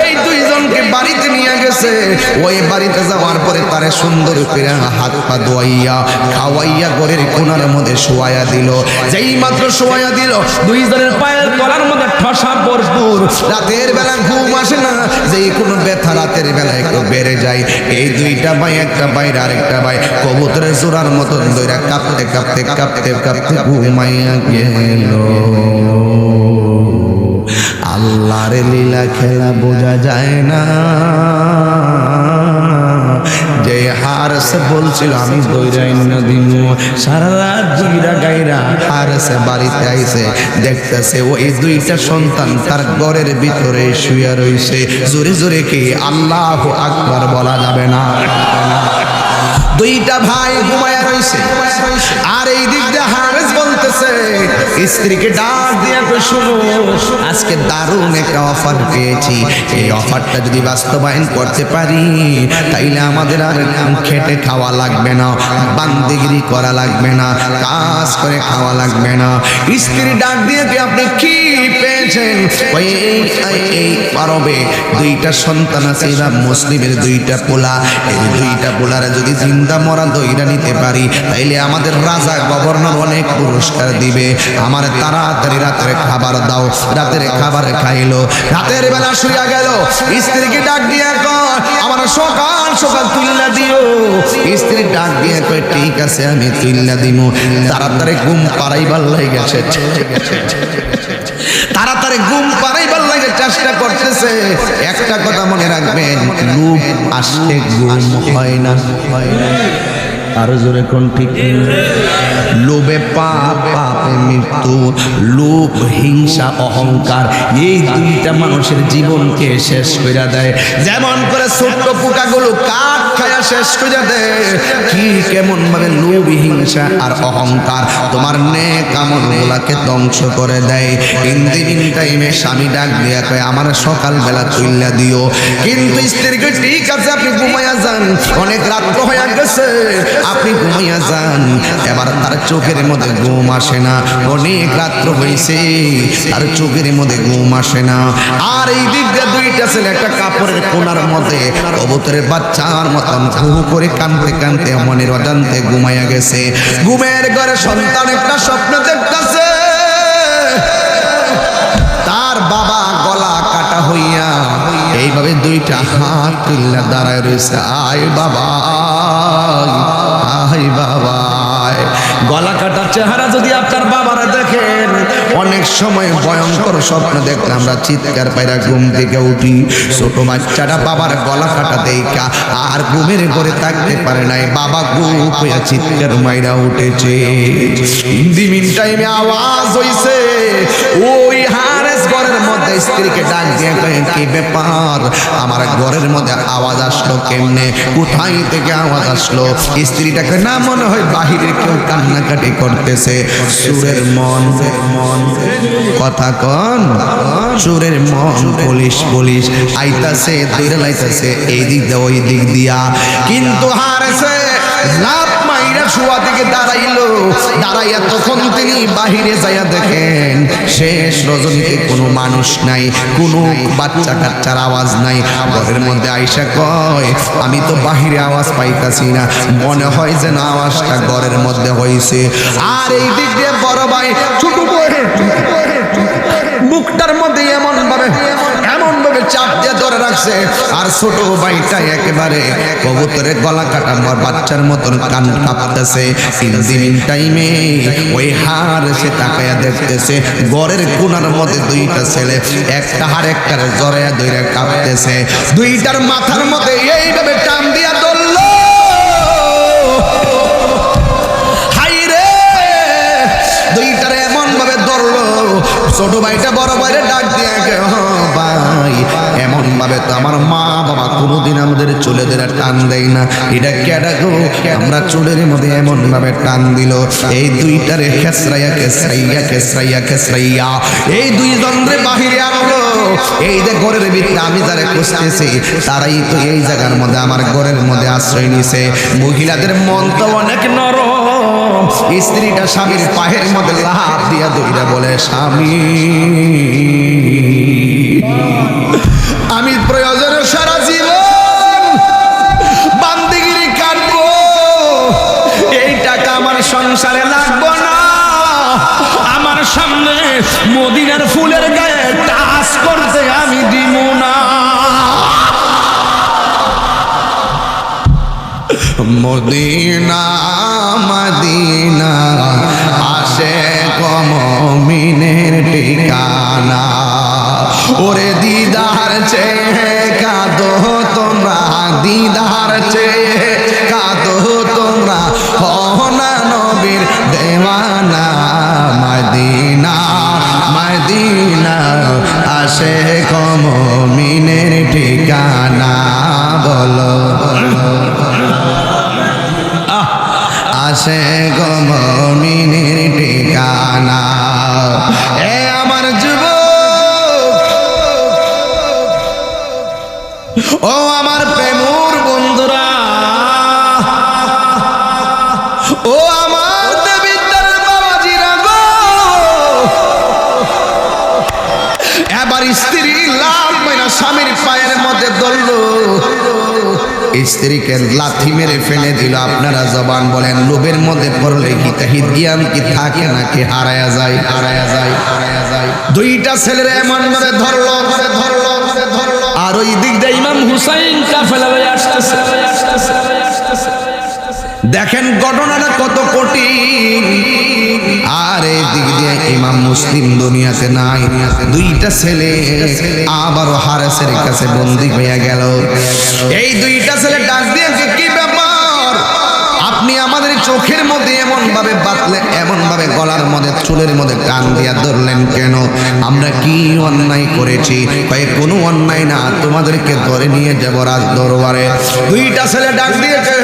এই দুইজনকে বাড়িতে নিয়ে গেছে, ওই বাড়িতে যাওয়ার পরে তারে সুন্দর করে হাত পা ধোয়াইয়া খাওয়াইয়া ঘরের কোনার মধ্যে শোয়াইয়া দিল। যেই মাত্র শোয়াইয়া দিল, দুইজনের পায়ের তলার মধ্যে ঠসা ভরপুর, রাতের বেলা ঘুম আসে না, যেই কোনো ব্যথা রাতের বেলা একটু বেড়ে যায়। এই দুইটা ভাই, একটা বাইরে আরেকটা ভাই কবুতরের জোড়ার মতন দইরা কাঁপতে কাঁপতে কাঁপতে কাঁপতে ঘুমাইয়া গেল। আল্লাহর লীলা খেলা বোঝা যায় না। যে হারস বলছিল আমি দইরাই না দিন, সারা রাত দুইরা গাইরা হারস বাড়িতে আইছে, দেখতেছে ওই দুইটা সন্তান তার ঘরের ভিতরে শুয়ে রইছে। জোরে জোরে কি আল্লাহু আকবার বলা যাবে না? দুইটা ভাই ঘুমায়া রইছে, আর এই দিক দিয়ে হারেস বলতেছে স্ত্রীকে ডাক দিয়ে, শোনো আজকে দারুণ একটা অফার পেয়েছি, এই অফারটা যদি বাস্তবায়ন করতে পারি তাইলে আমাদের আর খেটে খাওয়া লাগবে না, বান্দিগিরি করা লাগবে না, কাজ করে খাওয়া লাগবে না। স্ত্রী ডাক দিয়ে আপনি কি পেয়েছেন? এই পারবে দুইটা সন্তান আছে, এরা মুসলিমের দুইটা পোলা, এই দুইটা পোলারা যদি জিন্দা মরা দইরা নিতে পারি তাইলে আমাদের রাজা গভর্নর অনেক পুরস্কার দিবে। আমার তাড়াতাড়ি রাতের খাবার দাও। রাতের খাবার খাইলো, রাতের বেলা শুয়ে গেল। স্ত্রীকে ডাক দিয়ে কয় আমার সকাল সকাল তুইলা দিও। স্ত্রী ডাক দিয়ে কয় ঠিক আছে আমি তুইলা দিব। তাড়াতাড়ি ঘুম পাড়াইবার লাগেছে, তাড়াতাড়ি ঘুম পাড়াইবার লাগে চেষ্টা করতেছে। একটা কথা মনে রাখবেন, লোভ আসলে ঘুম হয় না, হয় না। আরো জোরে কোন ঠিক? লোভে পাপ, পাপে মৃত্যু। লোভ, হিংসা, অহংকার, এই দুইটা মানুষের জীবনকে শেষ করে দেয়। যেমন করে ছোট্ট পোকাগুলো কাঠ খায়া শেষ করে দেয়, কি কেমন ভাবে লোভ, হিংসা আর অহংকার তোমার নেক আমলগুলোকে ধ্বংস করে দেয়। ইন টাইমে স্বামী ডাক দিয়া কয় আমার সকালবেলা তুইলা দিও। কিন্তু স্ত্রীকে ঠিক আছে আপনি ঘুমাইয়া যান, অনেক রাত্র হয়ে গেছে, আপনি ঘুমাইয়া যান। এবার তার চোখের মধ্যে ঘুম আসে না, অনেক রাত্র হয়েছে, তার চোখের মধ্যে ঘুম আসে না। আর এই দিক দিয়ে দুইটা ছেলে একটা কাপড়ের কোনার মধ্যে কবুতরের বাচ্চার মতন হু করে কানতে কানতে মনের অজান্তে ঘুমাইয়া গেছে। ঘুমের ঘরে সন্তান একটা স্বপ্ন দেখতেছে, তার বাবা গলা কাটা হইয়া এইভাবে দুইটা হাত তুলে দাঁড়ায় রয়েছে। আয় বাবা, আয় বাবা। গলা কাটা চেহারা যদি আপনার বাবারা দেখেন, অনেক সময় ভয়ঙ্কর স্বপ্ন দেখলে আমরা চিৎকার পাইরা ঘুম থেকে উঠি। ছোট বাচ্চাটা বাবার গলা কাটা দেখা আর ঘুমের ঘরে থাকতে পারে নাই, বাবা ঘুম হইয়া চিৎকার মাইরা উঠেছে। দিমিন টাইমে আওয়াজ হইছে, ওই হারেস ঘরের মধ্যে স্ত্রীকে ডাক দিয়ে কয় কি ব্যাপার, আমার ঘরের মধ্যে আওয়াজ আসলো কেমনে, কোথায় থেকে আওয়াজ আসলো? স্ত্রীটাকে না মনে হয় বাহিরে কেউ কান্নাকাটি করতেছে। সুরের মন, কথা কন, সুরের মন পুলিশ পুলিশ আইতাছে, দৌড়ে লাইতাছে এই দিক দিয়ে ওই দিক দিয়া। কিন্তু হারেছে লাভ মাইরা শোয়া থেকে দাঁড়াইলো, দাঁড়াইয়া তখন তিনি বাহিরে যাইয়া দেখেন শেষ রজনীতে কোনো মানুষ নাই, কোনো বাচ্চা কাচ্চার আওয়াজ নাই। ঘরের মধ্যে আইসা কয় আমি তো বাহিরে আওয়াজ পাইতাছি না, মনে হয় যেন আওয়াজটা ঘরের মধ্যে হয়েছে। আর এই দিক দিয়ে বড় ভাই ছোট বই মুখটার মধ্যে এমন ভাবে চাপ দিয়ে ধরে রাখছে, আর ছোট ভাইটা একেবারে কবুতরের গলা কাটা বাচ্চার মতন কান কাঁপতেছে। ইন টাইমে ওই হার সে তাকায়া দেখতেছে ঘরের কোণার মধ্যে দুইটা ছেলে একটা হার একটার জড়ায়া ধরে কাঁপতেছে। দুইটার মাথার মধ্যে এইভাবে টান দিয়া ধরল। হাইরে দুইটারে এমন ভাবে ধরলো, ছোট ভাইটা বড় ভাইরে ডাক দিয়ে ভাই এমন ভাবে তো আমার মা বাবা কোনোদিন আমাদের চুলে ধরে টান দেয় না, এটা কেডা গো আমরা চুলের মধ্যে এমন ভাবে টান দিল। এই দুইটারে খেসরাইয়া খেসরাইয়া খেসরাইয়া খেসরাইয়া এই দুইজন রে বাহিরে আনলো। এই যে ঘরের ভিতরে আমি যারা খুঁজতেছি তারাই তো এই জায়গার মধ্যে আমার ঘরের মধ্যে আশ্রয় নিছে। মহিলাদের মন তো অনেক নরম, স্ত্রীটা স্বামীর পায়ের মধ্যে লাফ দিয়া দইরা বলে, স্বামী আমি প্রয়োজনে সারা জীবন বান্দিগিরি কাটবো, এই টাকা আমার সংসারে লাগবো না, আমার সামনে মদিনার ফুলের গায়ে টাচ করতে আমি দিব না। মদিনা মদিনা আশিক মুমিনের ঠিকানা, ওরে দিদার চেয়ে কাঁদো তোমরা, দিদার চেয়ে কাঁদো তোমরা, হও না নবীর দেওয়ানা। মদিনা মদিনা আশিক মুমিনের ঠিকানা, বলো আশিক মুমিনের ঠিকানা। এ আমার যুবক, ও আমার প্রেমুর বন্ধুরা, ও আমার দেবিদ্দার বাবাজিরা গো, এবার স্ত্রী লাভ মাইনা স্বামীর পায়ের মধ্যে ধরল, স্ত্রীকে লাথি মেরে ফেলে দিল। আপনারা জবান বলেন, লোভের মধ্যে পড়লে হিতাহিত জ্ঞান কি থাকে নাকি হারায়া যায়? হারায়া যায়, হারায়া যায়। দুইটা ছেলের এমন ভাবে ধরলো, আর ওই দিক দিয়ে ইমাম হুসাইন কাফেলা হয়ে আসতেছে। দেখেন ঘটনাটা কত কঠিন। আর এই দিক দিয়ে ইমাম মুসলিম দুনিয়াতে নাই, দুইটা ছেলে আবারও হারেসের কাছে বন্দী হয়ে গেল। এই দুইটা ছেলে ডাক দিয়ে কি ব্যাপার, আপনি আমাদের চোখের মধ্যে এমন ভাবে বাতলে, এমন ভাবে গলার মধ্যে চুলের মধ্যে টান দিয়া ধরলেন কেন? আমরা কি অন্যায় করেছি? ভাই কোনো অন্যায় না, তোমাদেরকে ধরে নিয়ে যাবো রাজ দরবারে। দুইটা ছেলে ডাক দিয়েছে,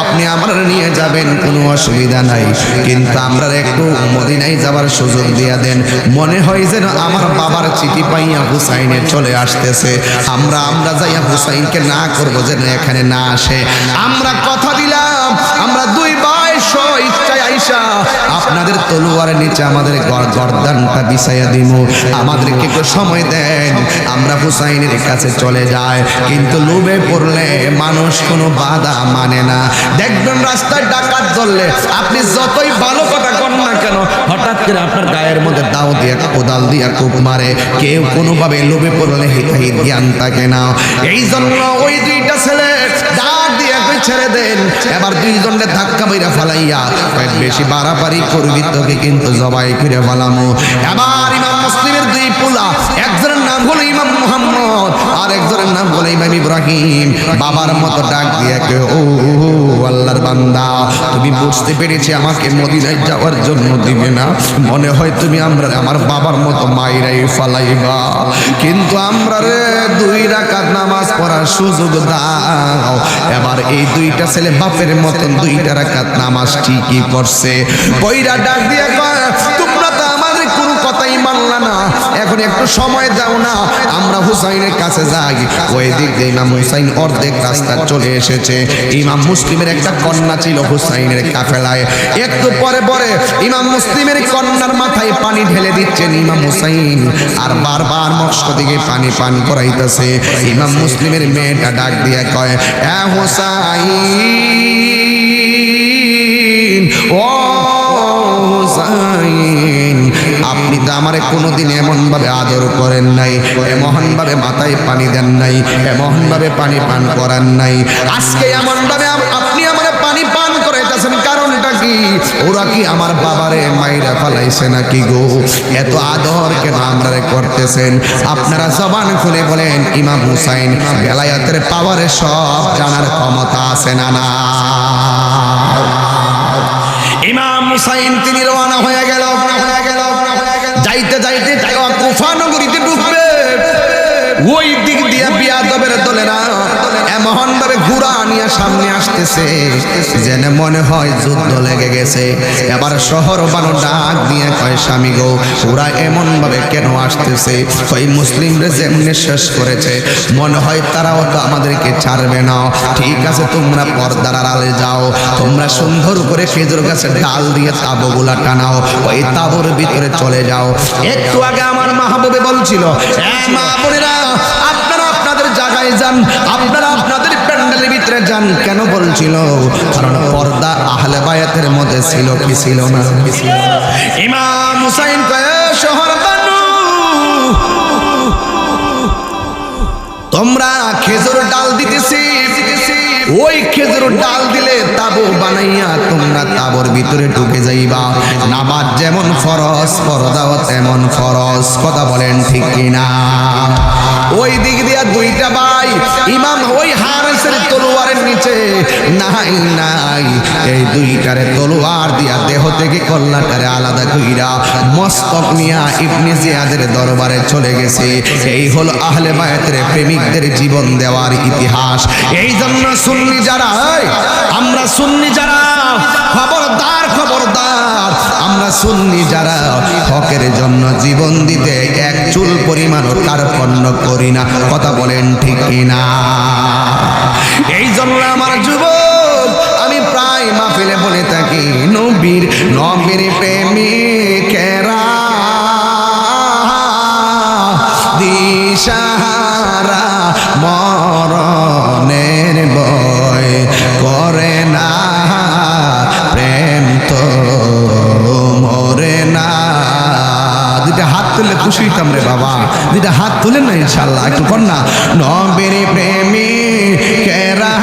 আপনি আমরা নিয়ে যাবেন, কোনো অসুবিধা নাই, কিন্তু আমরা একটু মদিনায় যাবার সুযোগ দিয়া দেন। মনে হয় যেন আমার বাবার চিঠি পাইয়া হুসাইনের চলে আসতেছে, আমরা যাইয়া হুসাইনকে না করবো যেন এখানে না আসে। আমরা কথা দিলাম, আমরা দুই ভাই ইচ্ছায় আইসা আপনাদের তলোয়ারের নিচে আমাদের গর্দানটা বিছাইয়া দিব, আমাদেরকে একটু সময় দেন, আমরা হুসাইনের কাছে চলে যাই। কিন্তু লোভে পড়লে মানুষ কোনো বাধা মানে না। দেখবেন রাস্তায় ডাকাত ধরলে আপনি যতই ভালো কথা কর না কেন, হঠাৎ করে আপনার গায়ের মধ্যে দাও দিয়া কোদাল দিয়া কূপ মারে। কেউ কোনোভাবে লোভে পড়লে হিতাহিত জ্ঞান থাকে না। এই জন্য ওই দুইটা ছেলে ডাক দিয়ে ছেড়ে দেন। এবার দুইজনে ধাক্কা বইরা ফালাইয়া বেশি বাড়াবাড়ি করবি তোকে কিন্তু জবাই করে ফেলামো। এবার ইমাম মুসলিমের দুই পোলা, একজনের নাম হলো ইমাম মুহাম্মদ আর একজনের নাম হলো ইমাম ইব্রাহিম, বাবার মতো ডাক দিয়ে ও আল্লাহর বান্দা, তুমি বুঝতে পেরেছি আমাকে মদিনায় যাওয়ার জন্য দিবে না, মনে হয় তুমি আমার বাবার মতো মাইরাই ফালাইবা, কিন্তু আমরা রে 2 রাকাত নামাজ পড়ার সুযোগ দাও। এবার এই দুইটা ছেলে বাপের মতন 2 রাকাত নামাজ ঠিকই পড়ছে। কইরা ডাক দিয়ে কয়, তোমরা তো আমাদের কোনো কথাই মানলা না, এখন একটু সময় দাও না, আমরা হুসাইনের কাছে যাই। ওই দিক দিয়ে ইমাম হুসাইন অর্ধেক রাস্তা চলে এসেছে। ইমাম মুসলিমের একটা কন্যা ছিল হুসাইনের কাফেলায়। একটু পরে পরে ইমাম মুসলিমের কন্যার মাথায় পানি ঢেলে দিচ্ছেন ইমাম হুসাইন, আর বারবার মস্ক দিকে পানি পান করাইতেছে। ইমাম মুসলিমের মেয়েটা ডাক দিয়ে কয়, এ হুসাইন, ও হুসাইন, আপনি তো আমার আমারে কোনোদিন এমনভাবে আদর করেন নাই, এমনভাবে মাথায় পানি দেন নাই, এমনভাবে পানি পান করান নাই। আজকে এমনভাবে আপনি আমারে পানি পান করাইতেছেন, কারণটা কি? ওরা কি আমার বাবারে মাইরা ফালাইছে নাকি গো? এত আদর কেন আপনারা করতেছেন? আপনারা জবান খুলে বলেন, ইমাম হুসাইন বেলায়েতের পাওয়ারে সব জানার ক্ষমতা আছে না না? ইমাম হুসাইন তিনি রওনা হয়ে গেল। যাইতে যাইতে কুফা নগরীতে ঢুকবে, ওই দিক দিয়ে বিয়াদবের দলেরা এমন ভাবে ঘোড়া নিয়ে সামনে আসতেছে যেন মনে হয় যুদ্ধ লেগে গেছে। এবার শহর বানো ডাক দিয়ে কয়, স্বামী গো, ওরা এমন ভাবে কেন আসতেছে? ওই মুসলিমরা যেমনি শেষ করেছে, মনে হয় তারাও তো আমাদেরকে ছাড়বে না। ঠিক আছে, তোমরা পর্দার আড়ালে যাও, তোমরা সুন্দর করে খেজুর গাছের ডাল দিয়ে তাবুগুলা টানাও, ওই তাবুর ভিতরে চলে যাও। একটু আগে আমার মাহবুবে বলছিল, মা বোনেরা, আপনারা আপনাদের জায়গায় যান, আপনারা আপনাদের প্যান্ডেলের ভিতরে যান। কেন বলছিল? কারণ পর্দা আহলে বায়াতের মধ্যে ছিল কি ছিল না? ইমাম হুসাইন কয়, শহর বানু, তোমরা খেজুর ডাল দিতেছি, ওই খেজুর ডাল দিলে তাবু বানাইয়া তোমরা তাবুর ভিতরে ঢুকে যাইবা। নামাজ যেমন ফরজ, পর্দাও তেমন ফরজ। কথা বলেন ঠিক কিনা? ওই দিক দিয়া দুইটা ভাই ইমাম ওই হারেসের তলোয়ারের নিচে নাই নাই, এই দুইটারে তলোয়ার দিয়া দেহ থেকে কল্লাটারে আলাদা কইরা মস্তক নিয়া ইবনে জিয়াদের দরবারে চলে গেছে। এই হলো আহলে বায়াতের প্রেমিকদের জীবন দেওয়ার ইতিহাস। এই জন্য সুন্নি যারা, আমরা সুন্নি যারা, খবরদার খবরদার, আমরা সুন্নি যারা হকের জন্য জীবন দিতে এক চুল পরিমাণও কার্পণ্য করি না। কথা বলেন ঠিক কিনা? এই জন্য আমার যুবক, আমি প্রায় মাহফিলে বলে থাকি, নবীর প্রেমিকেরা দিশাহারা মরণের ভয় করে না, প্রেম তো মরে না। দুইটা হাত তুললে খুশি হইতাম রে বাবা, দুইটা হাত তুলেন না ইনশাল্লাহ, একটু কর না। নবীর প্রেমিকেরা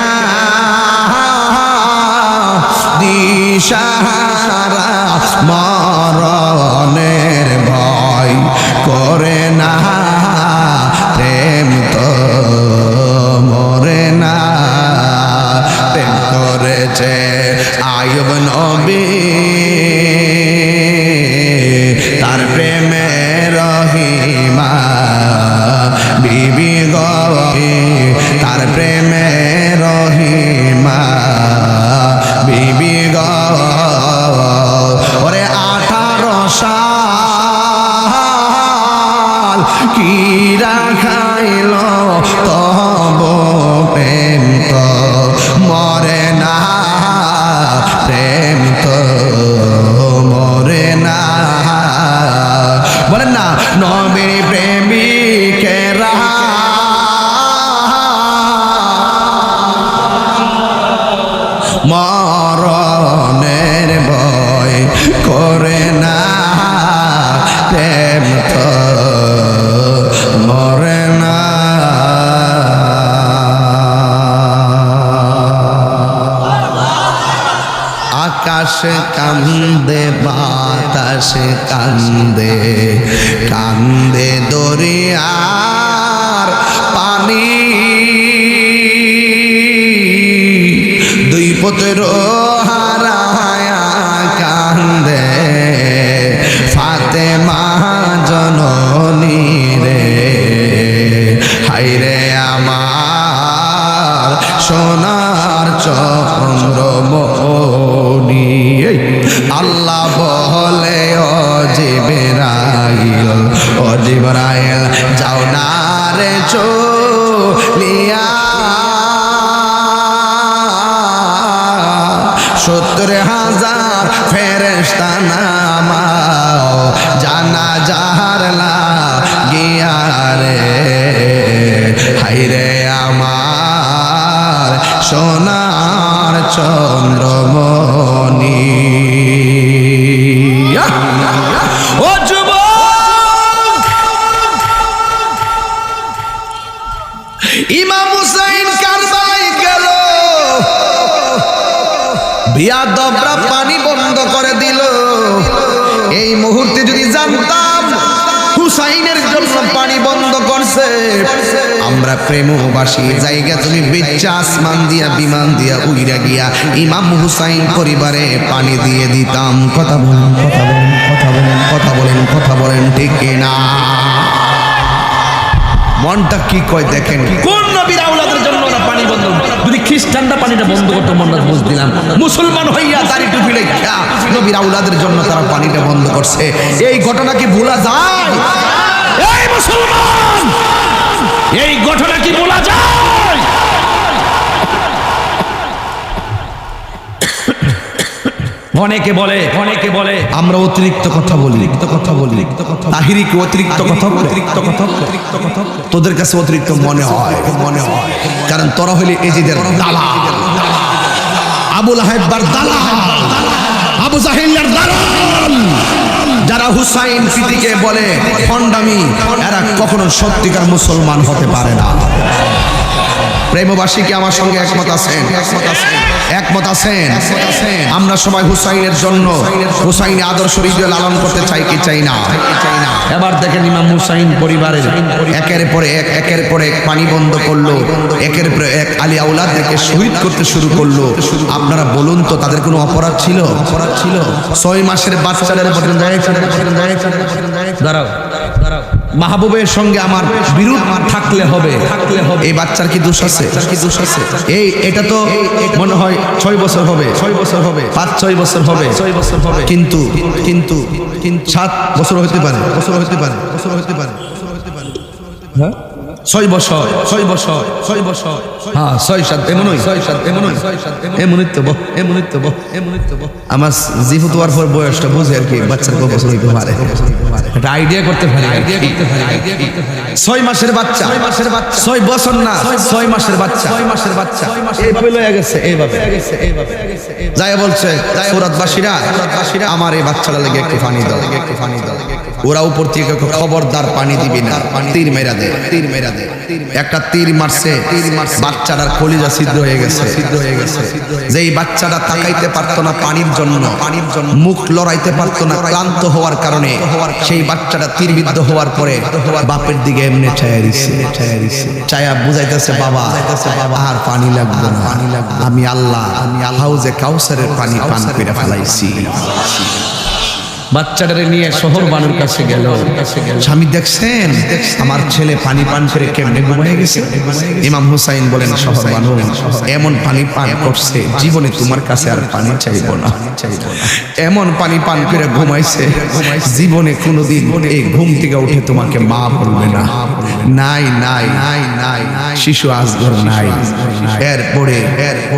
দিশাহারা মরণের ভয় করে না, প্রেম তো মরে না। প্রেম করেছে আয়ুব নবী, তার প্রেমে রহিমা বিবি গো, তার প্রেমে রহিমা বিবি গো। ওরে 18 সাল কি রাখাইল তব প্রেম তো মরে না, প্রেম তো মরে না। বলেন না, নবীর প্রেমিকেরা মরণের ভয় করে না, প্রেম তো মরে না। আকাশে কান্দে, বাতাসে কান্দে, কান্দে দরিয়ার পানি। দুই পুত্র হারায়া কান্দে ফাতেমা জননী রে, হায়রে আমার সোনার চন্দ্রমণি। আল্লাহ বলে, ও জিবরাইল, ও জিবরাইল, যাও না রে চলিয়া, 70,000 ফেরেশতা নামাও জানাজার লাগিয়া রে, হায়রে আমার সোনার চন্দ্রমণি। ও যুবক, বিয়াদবরা পানি বন্ধ করে দিল। এই মুহূর্তে যদি জানতাম হুসাইনের জন্য পানি বন্ধ করছে, আমরা প্রেমবাসী জায়গা তুমি বেচ্চা আসমান দিয়া বিমান দিয়া উইরা গিয়া ইমাম হুসাইন পরিবারে পানি দিয়ে দিতাম। কথা বলেন, কথা বলেন, কথা বলেন, কথা বলেন, কথা বলেন, ঠিক না? মনটা কি কয় দেখেন, কোন নবীর আওলাদের জন্য ওরা পানি বন্ধ? যদি খ্রিস্টানরা পানিটা বন্ধ করতো মনটা বুঝ দিলাম, মুসলমান হইয়া দাড়ি টুপি লেখা নবীর আওলাদের জন্য তারা পানিটা বন্ধ করছে। এই ঘটনা কি ভোলা যায়? এই মুসলমান, এই ঘটনা কি ভোলা যায়? অনেকে বলে আমরা অতিরিক্ত কথা বলি, তাহিরিকে অতিরিক্ত কথা বলে, তোদের কাছে অতিরিক্ত মনে হয়, কারণ তোরা হইলে এজিদের দালাল, আবু লাহাবের দালাল, আবু জাহেলের দালাল। যারা হুসাইন পিতিকে বলে ফন্ডামি, এরা কখনো সত্যিকার মুসলমান হতে পারে না। প্রেমবাসী কি আমার সঙ্গে একমত আছেন? একমত আছেন? আমরা সবাই হুসাইনের জন্য হুসাইন আদর্শ হৃদয়ে লালন করতে চাই কি চাই না? এবার দেখেন ইমাম হুসাইন পরিবারের একের পর এক পানি বন্ধ করলো, একের পর এক আলী আওলাদকে শহীদ করতে শুরু করলো। আপনারা বলুন তো তাদের কোনো অপরাধ ছিল? 6 মাসের বাচ্চাদের দাঁড়াও, মাহবুবের সঙ্গে আমার বিরোধ থাকলে হবে, এই বাচ্চার কি দোষ আছে? এটা তো মনে হয় 6 বছর হবে, 5-6 বছর হবে, কিন্তু 7 বছর হতে পারে, হ্যাঁ 6 বছর, হ্যাঁ 6-7 এমনই তো আমার যেহেতু আর পর বয়সটা বুঝে আর কি বাচ্চার কত বছর হইতে পারে এটা আইডিয়া করতে পারি। 6 মাসের বাচ্চা, 6 বছর না 6 মাসের বাচ্চা, এই পেলে গেছে এইভাবে যাই বলছে সুরাতবাসীরা আমার এই বাচ্চাটা লেগে একটু পানি দাও। ওরা উপর থেকে খবরদার পানি দিবি না, তীর মেরা দে। একটা তীর মারছে, বাচ্চাটার কলিজা ছিদ্র হয়ে গেছে। যেই বাচ্চাটা তাকাইতে পারতো না পানির জন্য, মুখ লড়াইতে পারতো না ক্লান্ত হওয়ার কারণে, সেই বাচ্চাটা তীরবিদ্ধ হওয়ার পরে বাপের দিকে এমনি চায়া বুঝাইতেছে বাবা আর পানি লাগবে না, আমি আল্লাহ হাউজে কাউসারের পানি পান করে ফেলাইছি। বাচ্চাটারে নিয়ে শহর বানুর কাছে গেল। স্বামী দেখছেন আমার ছেলে পানি পান করে কেমনে ঘুমিয়ে গেছে। ইমাম হুসাইন বলেন শহর বানু এমন পানি পান করছে জীবনে তোমার কাছে আর পানি চাইবো না। এমন পানি পান করে ঘুমাইছে জীবনে কোনোদিন এই ঘুম থেকে উঠে তোমাকে মা বলবে না। নাই শিশু আসগর নাই, এরপরে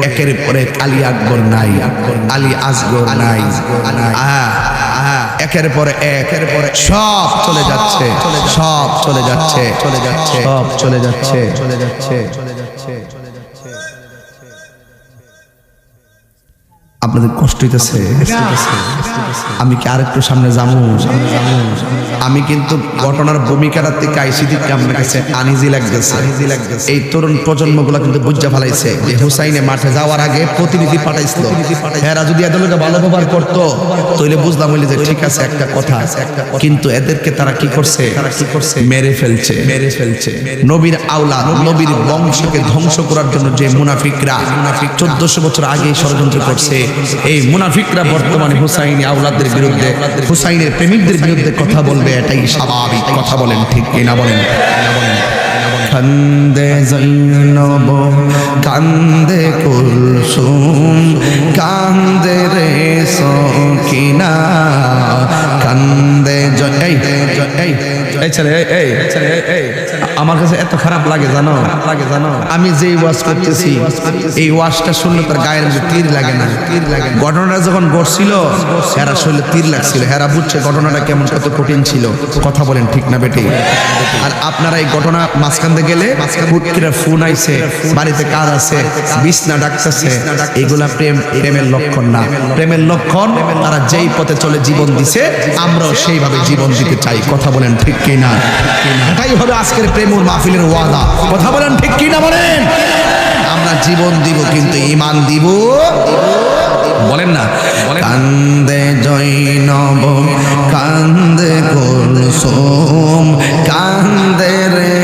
একের পরে আলী আকবর নাই, আলী আসগর নাই, একের পরে সব চলে যাচ্ছে। আপনাদের কষ্ট হইতেছে? আমি কি আরেকটু সামনে যাবো? আমি কিন্তু ঘটনার ভূমিকাটা থেকে আইসি দিকে আপনার কাছে আনিজি লাগতেছে। এই তরুণ প্রজন্মগুলা কিন্তু বুঝা ফেলাইছে যে হুসাইনে মাঠে যাওয়ার আগে প্রতিনিধি পাঠাইছিল, এরা যদি এদেরকে ভালো ব্যবহার করতো তাহলে বুঝলাম হইলে যে ঠিক আছে একটা কথা, কিন্তু এদেরকে তারা কি করছে? মেরে ফেলছে। নবীর আওলাদ নবীর বংশকে ধ্বংস করার জন্য যে মুনাফিকরা 1400 বছর আগে ষড়যন্ত্র করছে, এই মুনাফিকরা বর্তমানে হুসাইনি আওলাদের বিরুদ্ধে, হুসাইনের প্রেমিকদের বিরুদ্ধে কথা বলবে, এটাই স্বাভাবিক। কথা বলেন ঠিক কিনা বলেন? কান্দে জৈনব কান্দে কুলসুম কান্দে রে সকিনা কান্দে আমার কাছে এত খারাপ লাগে জানো, আমি যে ওয়াজ করতেছি এই ওয়াজটা শুনলে তার গায়ের মধ্যে তীর লাগে না। ঘটনাটা যখন ঘটছিল এরা শরীরে তীর লাগছিল, এরা বুঝছে ঘটনাটা কেমন, কত কঠিন ছিল। কথা বলেন ঠিক না বেটি? আর আপনারা এই ঘটনা মাঝখান দিয়ে গেলে হুটকিরা ফোন আইছে, বাড়িতে কাজ আছে, বিছনা ডাকতেছে, এগুলা প্রেমের লক্ষণ না। প্রেমের লক্ষণ তারা যেই পথে চলে জীবন দিছে আমরাও সেইভাবে জীবন দিতে চাই। কথা বলেন ঠিক কিনা? এটাই হলো আজকের প্রেমুর মাহফিলের ওয়াদা। কথা বলেন ঠিক কিনা বলেন? আমরা জীবন দিব কিন্তু ঈমান দিব বলেন না, বলেন। কান্দে জৈনব কান্দে কুলসুম কান্দে রে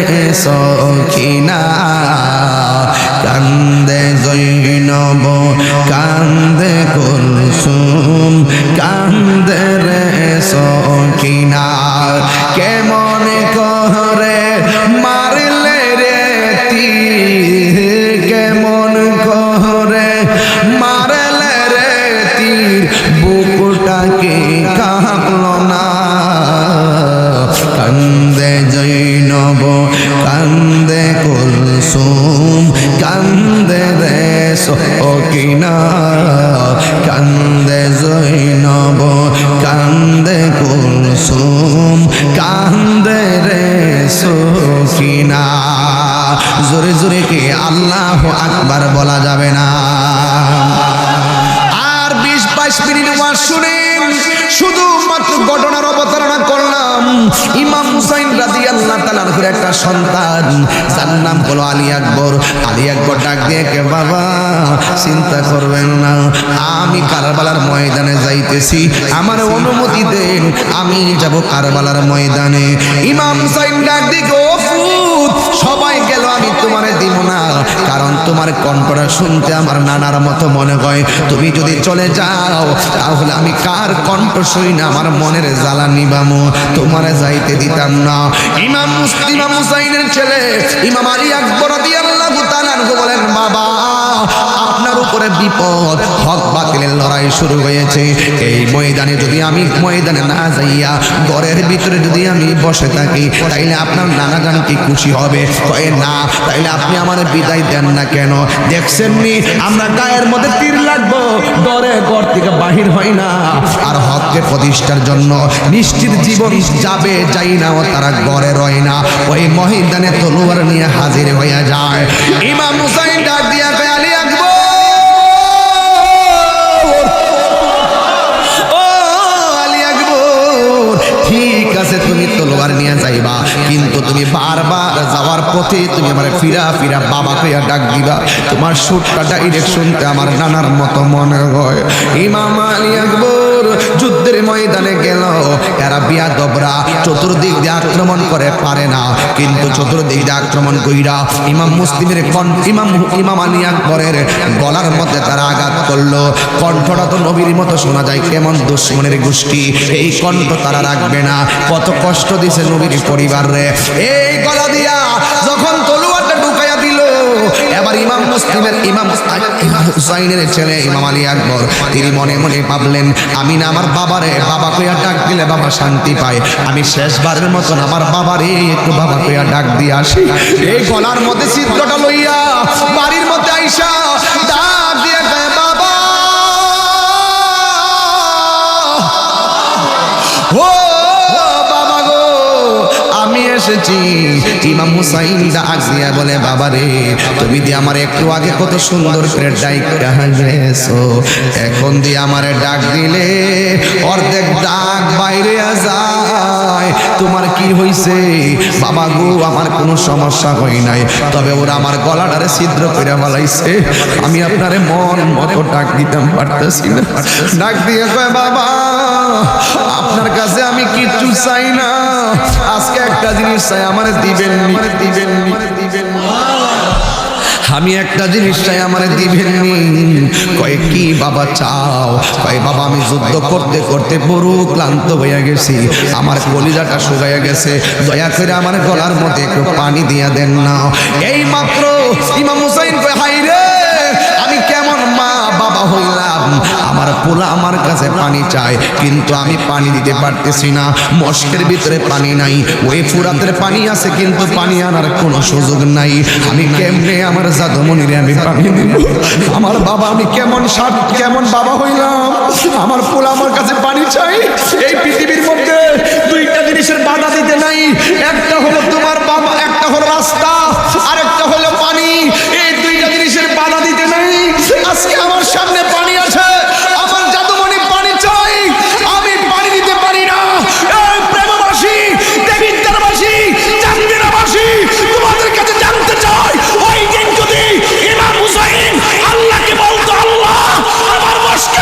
সখিনা, কান্দে জৈনব কান্দে কুলসুম কান্দে রে সখিনা, কেমন করে মারলে রে তীর, কেমন করে মারলে রে তীর, বুকটাকে কাঁপলো না। কান্দে জৈনব কান্দে কুলসুম কান্দে রে সখিনা, কান্দে জৈনব কান্দে কুলসুম কান্দে রে সখিনা। জোরে জোরে কি আল্লাহু আকবার বলা যাবে না? আর 20-22 মিনিট ওয়াজ শুনেন, শুধুমাত্র ঘটনার অবতারণা করলাম। ইমাম হুসাইন রাদিয়াল্লাহু তাআলা আনহুর একটা সন্তান, যার নাম হলো আলী আকবর। আলী আকবর ডাক দিয়ে কে, বাবা চিন্তা করবেন না, আমি কারবালার ময়দানে যাইতেছি, আমার অনুমতি দেন, আমি যাব কারবালার ময়দানে। ইমাম হুসাইন ডাক দিয়ে, ও ফুত, সবাই গেল, আমি তোমারে দিব না, কারণ তোমার কণ্ঠটা শুনতে আমার নানার মতো মনে হয়। তুমি যদি চলে যাও তাহলে আমি কার কণ্ঠ শুই না আমার মনের জ্বালা নিবামো, তোমারে যাইতে দিতাম না। ইমাম হুসাইনের ছেলে ইমাম আলী আকবর রাদিয়াল্লাহু তাআলা আনহু বলেন, বাবা আপনার উপরে বিপদ, হক বাতিলের লড়াই শুরু হয়েছে। এই ময়দানে যদি আমি ময়দানে না যাইয়া ঘরের ভিতরে যদি আমি বসে থাকি, তাইলে আপনার নানা জান কি খুশি হবে? কয়ে না, তাইলে আপনি আমার বিদায় দেন না কেন? দেখছেন নি আমরা গায়ের মধ্যে তীর লাগবো, ডরে ঘর থেকে বাহির হয় না। আর হককে প্রতিষ্ঠার জন্য নিশ্চিত জীবন যাবে, যাই না ও তারা ঘরে রয় না, ওই ময়দানে তলোয়ার নিয়ে হাজির হয়ে যায়। ইমাম হুসাইন ডাক দিয়া কয়, আলী আকবর, ও আলী আকবর, ঠিক আছে তুমি তলোয়ার নিয়ে যাইবা, কিন্তু তুমি বারবার যাওয়ার পথে তুমি আমার ফিরা ফিরা বাবা কইয়া ডাক দিবা। তোমার সুরটা ডাইরেক্ট শুনতে আমার নানার মতো মনে হয়। ইমাম আলী আকবর যুদ্ধের ময়দানে গেল, এরা বিয়াদবরা চতুর্দিক দিয়ে আক্রমণ করে পারে না, কিন্তু চতুর্দিক দিয়ে আক্রমণ কইরা ইমাম মুসলিমের ইমাম আলী আকবরের গলার মধ্যে তারা আঘাত করলো। কণ্ঠটা তো নবীর মতো শোনা যায়, কেমন দুশ্মনের গোষ্ঠী, এই কণ্ঠ তারা রাখবে না। কত কষ্ট দিছে নবীর পরিবার রে। এই গলা দিয়া যখন তলোয়ারটা ঢুকাইয়া দিল, এবার ইমাম মুসলিমের ইমাম হুসাইনের ছেলে ইমাম আলী আকবর তিনি মনে মনে ভাবলেন, আমি না আমার বাবারে বাবা কইয়া ডাক দিলে বাবা শান্তি পায়, আমি শেষবারের মতন আমার বাবারে একটু বাবা কইয়া ডাক দিয়ে আসি। এই গলার মধ্যে ছিদ্রটা লইয়া বাড়ির মধ্যে আইসা ডাক দিয়ে কয়, বাবা ও বাবা গো, আমি এসেছি। ইমাম হুসাইন ডাক দিয়া বলে, বাবা রে, তুমি দিয়ে আমার একটু আগে কত সুন্দর করে ডাক গেছো, এখন দিয়ে আমারে ডাক দিলে অর্ধেক ডাক বাইরে যায়, তোমার কি হইছে? বাবা গো, আমার কোনো সমস্যা হয় নাই, তবে ওরা আমার গলাটারে ছিদ্র করে ফেলাইছে, আমি আপনারে মন মতো ডাক দিতাম পারতেছি না। ডাক দিয়ে কয়, বাবা আপনার কাছে আমি কিচ্ছু চাই না, আজকে একটা জিনিস চাই, আমারে দিবেননি, দিবেননি, দিবেননি। আমি একটা জিনিস চাই, আমারে দিবেননি। কয় কি বাবা চাও? কয় বাবা আমি যুদ্ধ করতে করতে বড় ক্লান্ত হয়ে গেছি, আমার কলিজাটা শুকাইয়া গেছে, দয়া করে আমার গলার মধ্যে একটু পানি দিয়া দেন না। এই মাত্র ইমাম হুসাইন কয়, হাই রে, আমি কেমন মা বাবা হইলাম, আমার পোলা আমার কাছে পানি চায়, কিন্তু আমি পানি দিতে পারতেছি না, মস্কের ভিতরে পানি নাই, ওই ফুরাতের পানি আছে কিন্তু পানি আনার কোনো সুযোগ নাই, আমি কেমনে আমার জাদুমণিরে আমি পানি দিব? আমার বাবা, আমি কেমন বাবা হইলাম, আমার পোলা আমার কাছে পানি চাই। এই পৃথিবীর মধ্যে দুইটা জিনিসের বাধা দিতে নাই, একটা হলো তোমার বাবা, একটা হলো রাস্তা, আর একটা হলো পানি। এই দুইটা জিনিসের বাধা দিতে নাই। আজকে আমার সামনে পানি আছে, আমার জাদুমণি পানি চাই, আমি পানি দিতে পারি না। এই প্রেমবাসী, দেবিদ্বারবাসী, জাহাঙ্গীরবাসী, তোমাদের কাছে জানতে চাই, ওই দিন যদি ইমাম হুসাইন আল্লাহকে বলতো, আল্লাহ আমার বশকে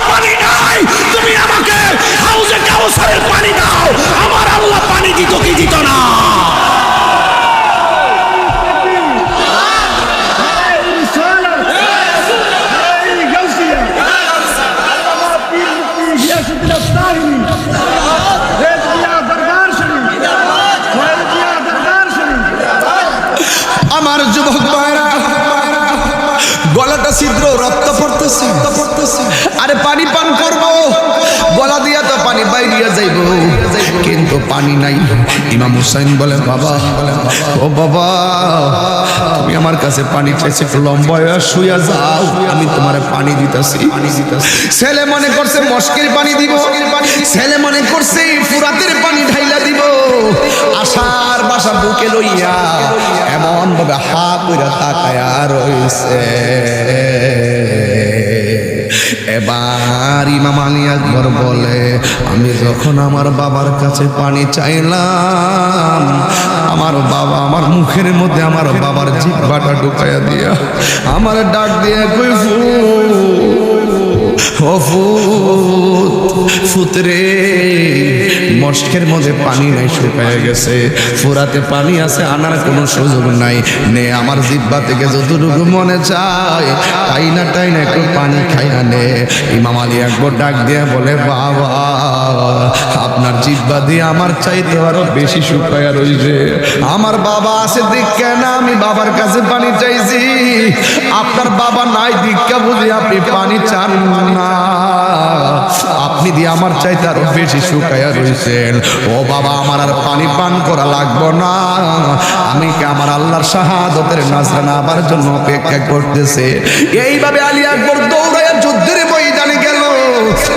আরে পানি পান করব, গলা দিয়া তো পানি বাইরিয়া যাইব, কিন্তু পানি নাই। ইমাম হুসাইন বলে বাবা, ও বাবা, তুমি আমার কাছে পানি চাইছে, একটু লম্বা হয়ে শুইয়া যাও, আমি তোমার পানি দিতেছি। ছেলে মনে করছে মস্কের পানি দিব, ছেলে মনে করছে ফুরাতের পানি ঢাইলা দিব। আশার বাসা বুকে লইয়া এমন ভাবে হা কইরা তাকায়া রইছে। এবার ইমাম আলী আকবর বলে, আমি যখন আমার বাবার কাছে পানি চাইলাম, আমার বাবা আমার মুখের মধ্যে আমার বাবার জিহ্বাটা ঢুকাইয়া দিয়া আমার ডাক দিয়ে কই ফুতরে, মস্কের মধ্যে পানি নাই, শুকায় গেছে, ফুরাতে পানি আছে, আনার কোনো সুযোগ নাই, নে আমার জিহ্বা থেকে যতটুকু মনে চায় টাই না একটু পানি খাইয়া নে। ইমাম আলী আকবর ডাক দিয়ে বলে, বাবা আপনার জিহ্বা দিয়ে আমার চাইতে আরো বেশি শুকায়া রইছে, আমার বাবা আছে দীক্ষা না আমি বাবার কাছে পানি চাইছি, আপনার বাবা নাই দীক্ষা বুঝি আপনি পানি চান না, আপনি দিয়ে আমার চাইতে আরো বেশি শুকায়া রইছেন। ও বাবা আমার আর পানি পান করা লাগবো না, আমি কি আমার আল্লাহর শাহাদতের নাজরানা আবার জন্য অপেক্ষা করতেছে। এইভাবে আলী আকবর দৌড়াইয়া যুদ্ধের ময়দানে গেল।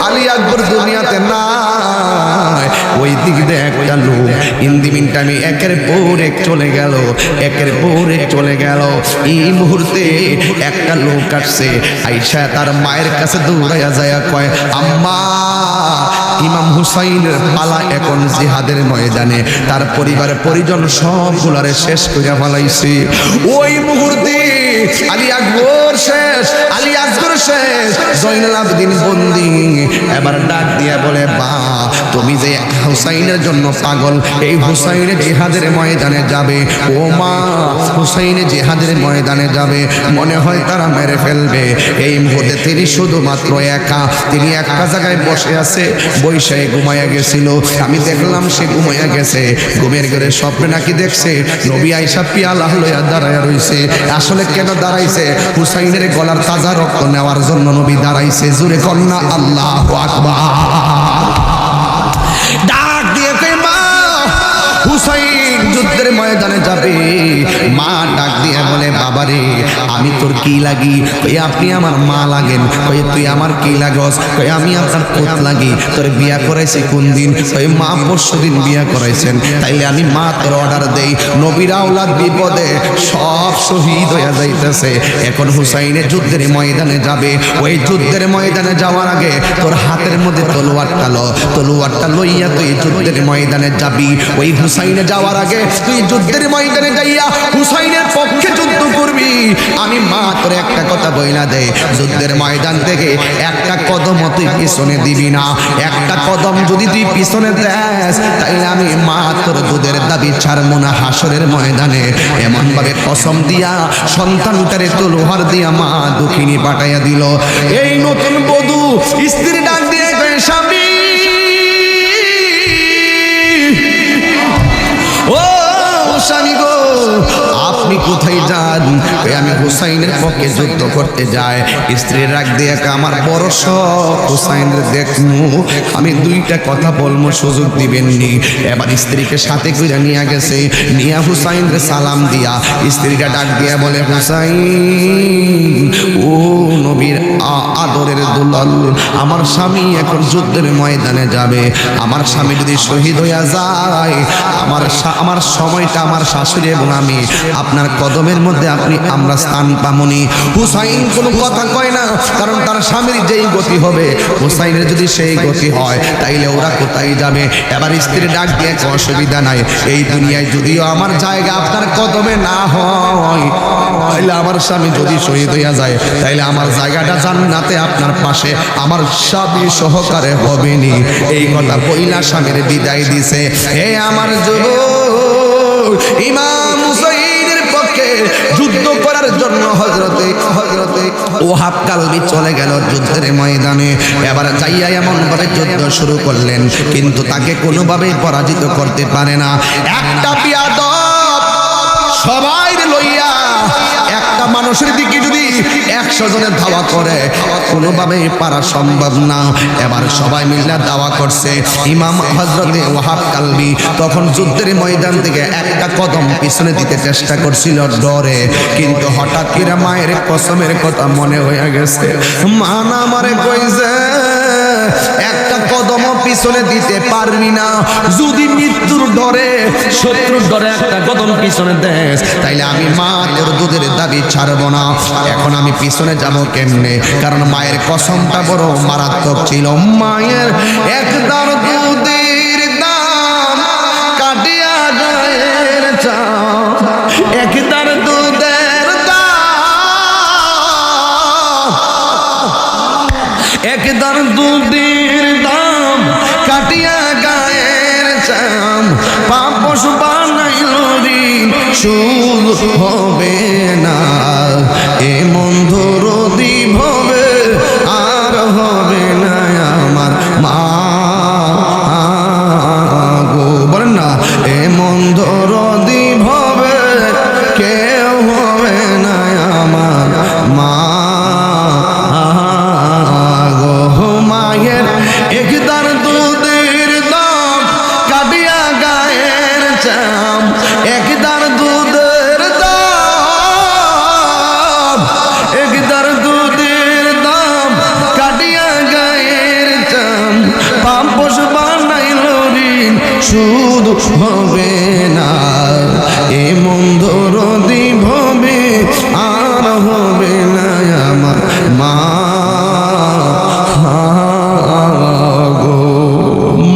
আলী আকবর দুনিয়াতে নাই, ওই দিক দিয়ে একটা লোক ইন্দি মিনটামি একের পর এক চলে গেল, একের পর এক চলে গেল। এই মুহূর্তে একটা লোক আসছে, আইসা তার মায়ের কাছে দৌড়াইয়া যায়, কয় আম্মা ইমাম হুসাইনের পালা এখন জিহাদের ময়দানে, তার পরিবারের পরিজন সবগুলারে শেষ করে ফেলাইছে। ওই মুহূর্তে আলী আকবর শেষ, আলী আকবর শেষ, জয়নুল আবেদিন বন্দী। এবার ডাক দিয়া বলে, বা তুমি যে হুসাইনের জন্য পাগল, এই হুসাইন জিহাদের ময়দানে যাবে, ও মা হুসাইন জিহাদের ময়দানে যাবে, মনে হয় তারা মেরে ফেলবে। এই মুহূর্তে তিনি শুধুমাত্র একা, তিনি একটা জায়গায় বসে আছে, বৈশাখে ঘুমাইয়া গেছিল, আমি দেখলাম সে ঘুমাইয়া গেছে, ঘুমের ঘরে স্বপ্নে নাকি দেখছে নবী আয়েশা পিয়ালা লইয়া দাঁড়াইয়া রইছে। আসলে কেন দাঁড়াইছে? হুসাইনের গলার তাজা রক্ত নেওয়ার জন্য নবী দাঁড়াইছে। জোরে কন্যা আল্লাহু আকবার। ডাক দিয়ে কই মা হুসাইন যুদ্ধের ময়দানে যাবে। মা ডাক দিয়ে বলে, বাবারে আমি তোর কি লাগি? কই আপনি আমার মা লাগেন। কই তুই আমার কি লাগস? কই আমি আপনার পুত লাগি। তোর বিয়া করাইছি কোন দিন? কই মা পরশুদিন বিয়া করাইছেন। তাইলে আমি মা তোর অর্ডার দেই, নবীর আওলাদ বিপদে সব শহীদ হইয়া যাইতেছে, এখন হুসাইনের যুদ্ধের ময়দানে যাবে। ওই যুদ্ধের ময়দানে যাওয়ার আগে তোর হাতের মধ্যে তলোয়ারটা লইয়া তুই যুদ্ধের ময়দানে যাবি। ওই হুসাইনে যাওয়ার আগে তুই যুদ্ধের ময়দানে যাইয়া হুসাইনের পক্ষে যুদ্ধ করবি। আমি মা তোর একটা কথা বইলা দে, যুদ্ধের ময়দান থেকে একটা কদম তুই পিছনে দিবি না। একটা কদম যদি তুই পিছনে দেস, তাইলে আমি মা তোর দুধের দাবি ছাড়বো না হাসরের ময়দানে। এমন ভাবে কসম দিয়া সন্তানটারে তলোয়ার দিয়া মা দুঃখিনী পাঠাইয়া দিল। এই নতুন বধূ স্ত্রী ডাক দিয়ে কয়, স্বামী ও স্বামী গো, আপনি কোথায় যান? আমি হুসাইনের পক্ষে যুদ্ধ করতে যাই। স্ত্রী রাগ দিয়ে আমার বড় শখ হুসাইনের দেখমু, আমি দুইটা কথা বলবো সুযোগ দিবেননি। এবার স্ত্রীকে সাথে করে নিয়ে গেছে, নিয়া হুসাইনের সালাম দিয়া স্ত্রীটা ডাক দিয়া বলে, হুসাইন ও নবীর আদরের দুলাল, আমার স্বামী এখন যুদ্ধের ময়দানে যাবে। আমার স্বামী যদি শহীদ হইয়া যায়, আমার সময়টা আমার শাশুড়ি এবং আমি আপনার কদমের মধ্যে আমরা স্থান পামনি। হুসাইন কোনো কথা কয় না, কারণ তার স্বামীর যেই গতি হবে হুসাইনের যদি সেই গতি হয়, তাইলে ওরা কোথায় যাবে? এবার স্ত্রী ডাক দিয়ে অসুবিধা নাই, এই দুনিয়ায় যদিও আমার জায়গা আপনার কদমে না হয়, তাইলে আমার স্বামী যদি শহীদ হইয়া যায়, তাইলে আমার জায়গাটা জান্নাতে আপনার পাশে আমার স্বামী সহকারে হবেনি। এই কথা বইলা স্বামীর বিদায় দিছে। হে আমার যুবক, ইমাম হুসাইনের পক্ষে যুদ্ধ করার জন্য হযরতে ওহাব কালবি চলে গেল যুদ্ধের ময়দানে। এবার যাইয়া এমন ভাবে যুদ্ধ শুরু করলেন, কিন্তু তাকে কোনোভাবেই পরাজিত করতে পারে না। একটা বিয়াদব সবাই লইয়া একটা মানুষের দিকে যদি 100 জনের ধাওয়া করে কোনোভাবেই পারা সম্ভব না। এবার সবাই মিলে দাওয়া করছে। ইমাম হযরতে ওয়াহাব কালবি তখন যুদ্ধের ময়দান থেকে একটা কদম পিছনে দিতে চেষ্টা করছিল ডরে, কিন্তু হঠাৎ করে মায়ের কসমের কথা মনে হয়ে গেছে। মা না আমারে কইছে একটা কদমও পিছনে দিতে পারবি না, যদি মৃত্যুর ডরে শত্রুর ডরে একটা কদম পিছনে দেস তাইলে আমি মা তোর দুধের দাবি ছাড়বো না। এখন আমি পিছনে যাব কেমনে, কারণ মায়ের কসমটা বড় মারাত্মক ছিল। মায়ের এক দাঁড় দুধের দাম কাটিয়া গায়ের চাম, এক দাঁড় দুধের দাম, এক দাঁড় দুধের দাম কাটিয়া গায়ের চাম, পাপস বানাইল ঋণ সুদ হবে না, এ মন্ধুর দ্বীপ হবে আর হবে না আমার মা গো। বলেন না, এ মন্ধুর দ্বীপ হবে কেউ হবে না আমার মা গো। মায়ের একদার দুধের দাম কাটিয়া গায়ের চাম, একদার দুধের দাম, একদার দুধের দাম কাটিয়া গায়ের চাম, পাম্পস বানাইল ঋণ সুদ হবে না, এ মন্ধুর দ্বীপ হবে আর হবে না আমার মা গো।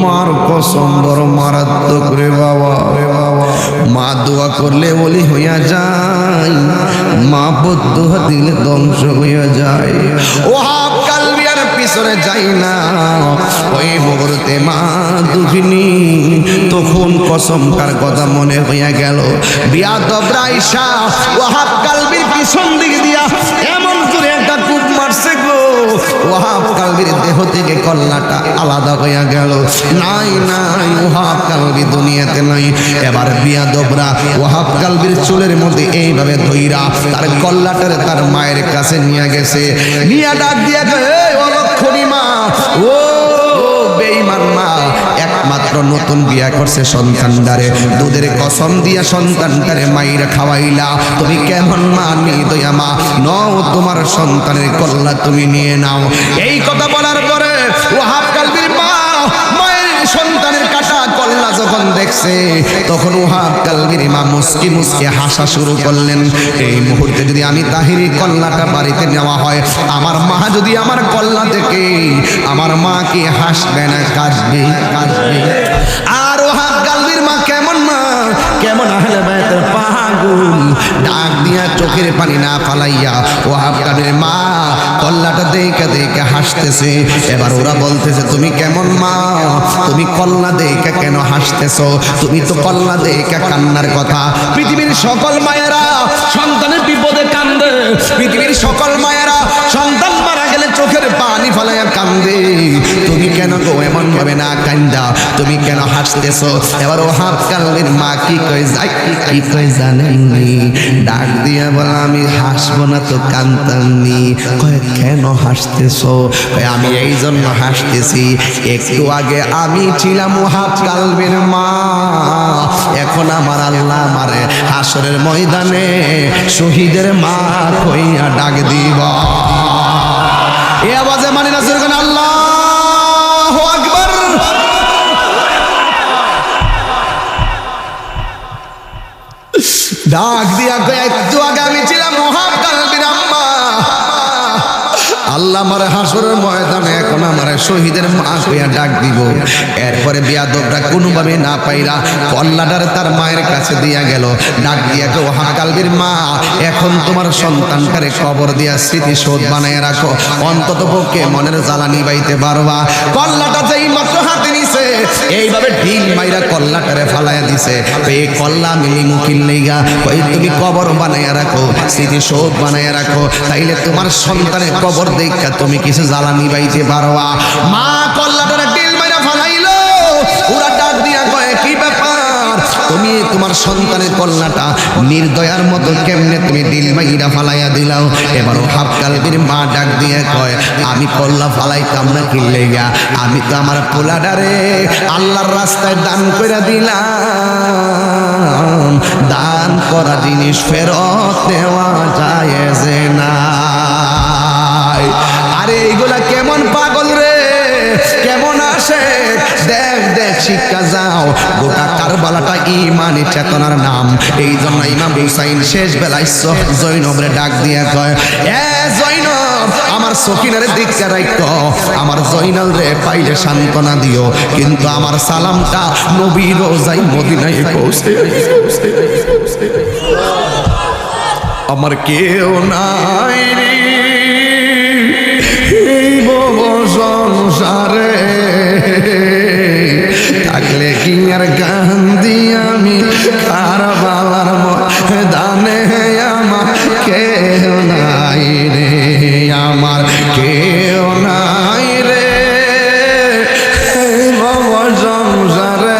মার কসম বড় মারাত্মক রে বাবা। মা দোয়া করলে ওলি হইয়া যায়, মা বদদোয়া দিলে ধ্বংস হইয়া যায়। ওয়াহাব কালবি আর পিছনে যাই না, ওই মুহূর্তে মা দুঃখিনী তখন কসমকার কথা মনে হইয়া গেল। বিয়াদব রাইসা ওয়াহাব কালবির পিছন দিক দিয়া এমন করে একটা কূপ মারছে গো, ওয়াহাব কালবির দেহ থেকে কল্লাটা আলাদা হইয়া গেল। নাই নাই, ওয়াহাব কালবি দুনিয়াতে নাই। এবার বিয়াদবরা ওয়াহাব কালবির চুলের মধ্যে এইভাবে ধইরা তার কল্লাটারে তার মায়ের কাছে নিয়ে গেছে। নিয়া ডাক দিয়া কয়, ও লক্ষ্মী মা, ও বেঈমান মা, একমাত্র নতুন বিয়া করছে সন্তানটারে দুধের কসম দিয়া সন্তানটারে মাইরা খাওয়াইলা, তুমি কেমন মা নিদয়া মা, নও তোমার সন্তানের কল্লা তুমি নিয়ে নাও। এই কথা বলার পরে ওয়াহাব কালবির মা মায়ের সন্তানের কাটা কল্লা যখন দেখছে তখন ওয়াহাব কালবির মা মুস্কি মুস্কি হাসা শুরু করলেন। এই মুহূর্তে যদি আমি তাহিরি কল্লাটা বাড়িতে নেওয়া হয়, আমার মা যদি আমার কল্লা থেকে আমার মা কি হাসবে না কাঁদবে? কাঁদবে। আর ওয়াহাব কালবির মা কেমন মা, কেমন আহলে বাইতের পাগল, ডাক দিয়া চোখের পানি না ফালাইয়া ওয়াহাব কালবির মা কল্লাটা দেখে দেখে হাসতেছে। এবার ওরা বলতেছে, তুমি কেমন মা, তুমি কল্লা দেখে কেন হাসতেছো, তুমি তো কল্লা দেখে কান্নার কথা। পৃথিবীর সকল মায়েরা সন্তানের বিপদে কান্দে, পৃথিবীর সকল মায়েরা সন্তান মারা গেলে চোখের পানি ফলাইয়া কান্দে, তুমি কেন গো এমন ভাবে না কান্দা, তুমি কেন হাসতেছো? এবার ওয়াহাব কালবির মা কি কই যায়, কি কই জানেননি? ডাক দিয়া বলে, আমি হাসবো না তো কান্দতামনি। কয় কেন হাসতেছো? কয় আমি এই জন্য হাসতেছি, একটু আগে আমি ছিলাম ওয়াহাব কালবির মা, এখন আমার আল্লাহ আমারে হাসরের ময়দানে শহীদের মা কইয়া ডাক দিব। এই আওয়াজে মানে না সুরগান আল্লাহু আকবার। ডাক দিয়া কয় একটু আগে আমি ছিলাম ওয়াহাব কালবির আম্মা, আল্লাহ আমার হাসরের ময়দানে এখন আমার শহীদের মা কইয়া ডাক দিব। এরপরে বিয়াদবরা কোনোভাবে না পাইরা কল্লাটারে তার মায়ের কাছে দিয়া গেল। ডাক দিয়া কয়, ওয়াহাব কালবির মা, এখন তোমার সন্তানটারে কবর দিয়া স্মৃতিশোধ বানায় রাখো, অন্তত পক্ষে মনের জ্বালা নিবাইতে পারবা। কল্লাটা যেই মাত্র হাতে নিছে এইভাবে ঢিল মাইরা কল্লাটারে ফালাইয়া দিছে। এই কল্লা মিলি মুকিল নেইগা, কই তুমি কবর বানাইয়া রাখো, স্মৃতিশোধ বানাইয়া রাখো, তাইলে তোমার সন্তানের কবর দেখা তুমি কিছু জ্বালা নিবাইতে পারবা। মা কল্লাটারে ঢিল মাইরা ফালাইলো। ওরা ডাক দিয়া কয়, কি ব্যাপার তুমি তোমার সন্তানের কল্যাণটা নির্দয়ার মতো কেমনে তুমি দিল মাইরা ফালাইয়া দিলাও। এবারও হাফ কালবির মা ডাক দিয়ে কয়, আমি কল্লা ফালাইতাম না কিনলে গা, আমি তো আমার পোলাডারে আল্লাহর রাস্তায় দান করে দিলাম। দান করা জিনিস ফেরত দেওয়া যায় যে না। আরে এইগুলা কেমন পাগল রে, কেমন আসে, দেখ দেখ শিক্ষা যাও। গোটা কারবালাটা ইমানি চেতনার নাম। এই জন্য ইমাম হুসাইন শেষ বেলায় জৈনবরে ডাক দিয়ে কয়, এ জৈনব, আমার সকিনারে দিকটা রাখো, আমার জৈনাল রে পাইলে সান্ত্বনা দিও, কিন্তু আমার সালামটা নবী রোজাই মদিনায় পৌঁছে। আমার কেউ নাই রে এই বড় সংসারে, থাকলে কি আর গান দিয়ে আমি কারবালার ময়দানে। আমার কেউ নাই রে, আমার কেউ নাই রে এই বড় সংসারে,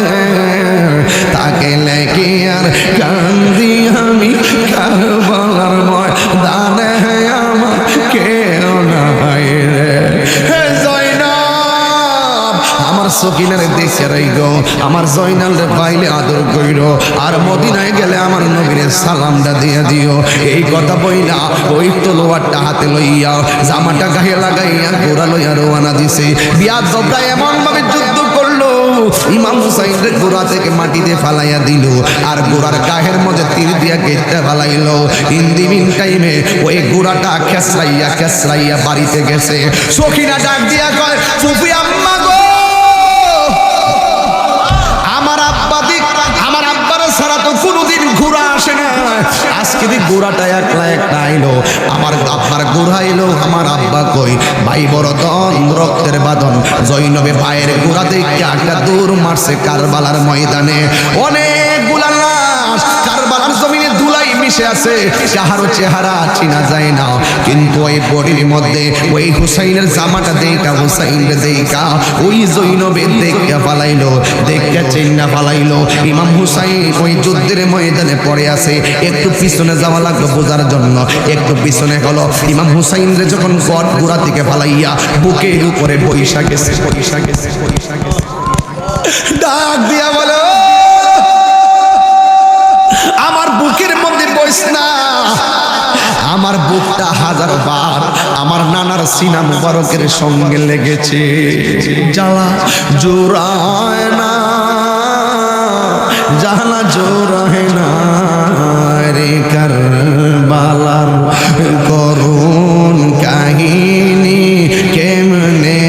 থাকলে কি আর গান দিয়ে আমি কারবালার ময়দানে। আমার কেউ নাই রে। আমার সকিনারে দেখে রাইগো, আমার জয়নাল রে পাইলে আদর কইরো, আর মদিনায় গেলে আমার নবীরে সালামটা দিয়ে দিও। এই কথা বইলা ওই তলোয়ারটা হাতে লইয়া জামাটা গায়ে লাগাইয়া গোড়া লইয়া রওনা দিছে। বিয়াদবরা এমন ভাবে যুদ্ধ করলো, ইমাম হুসাইন রে গোড়া থেকে মাটিতে ফালাইয়া দিল, আর গোড়ার গায়ের মধ্যে তীর দিয়া কেটে ফালাইলো। ইন্দিমিন টাইমে ওই গোড়াটা খেসরাইয়া বাড়িতে গেছে। সখিনা ডাক দিয়া কয়, ফুফি আম্মা গো, আমার আব্বার ছাড়া তো কোনোদিন ঘোড়া আসে না, আজকে দি ঘোড়াটা একলা আইলো। আমার আব্বার ঘোড়া এলো, আমার আব্বা কই, ভাই বড় দন রক্তের বাঁধন। জৈনবে ভাইয়ের ঘোড়া দেখে একটা দৌড় মারছে কারবালার ময়দানে। অনেকগুলা লাশ কারবালার জমিনে ধুলাই মিশে আছে, কাহারও চেহারা চিনা যায় না, কিন্তু ওই বডির মধ্যে ওই হুসাইনের জামাটা দেখা, হুসাইনের দেখা ওই জৈনবে দেখে ফালাইলো, দেখে চিন্না ফালাইলো। ইমাম হুসাইন ওই যুদ্ধের ময়দানে পড়ে আছে। একটু পিছনে যাওয়া লাগলো বোঝার জন্য, একটু পিছনে হলো। ইমাম হুসাইন রে যখন গড় গোড়া থেকে ফালাইয়া বুকের উপরে বৈশা গেছে, ডাক দিয়া বলো, আমার বুকের মধ্যে বইস না। আমার বুকটা হাজার বার আমার নানার সিনা মুবারকের সঙ্গে লেগেছে। জ্বালা জোড়ায় না, জ্বালা জোড়ায় না রে কারবালার করুণ কাহিনী কেমনে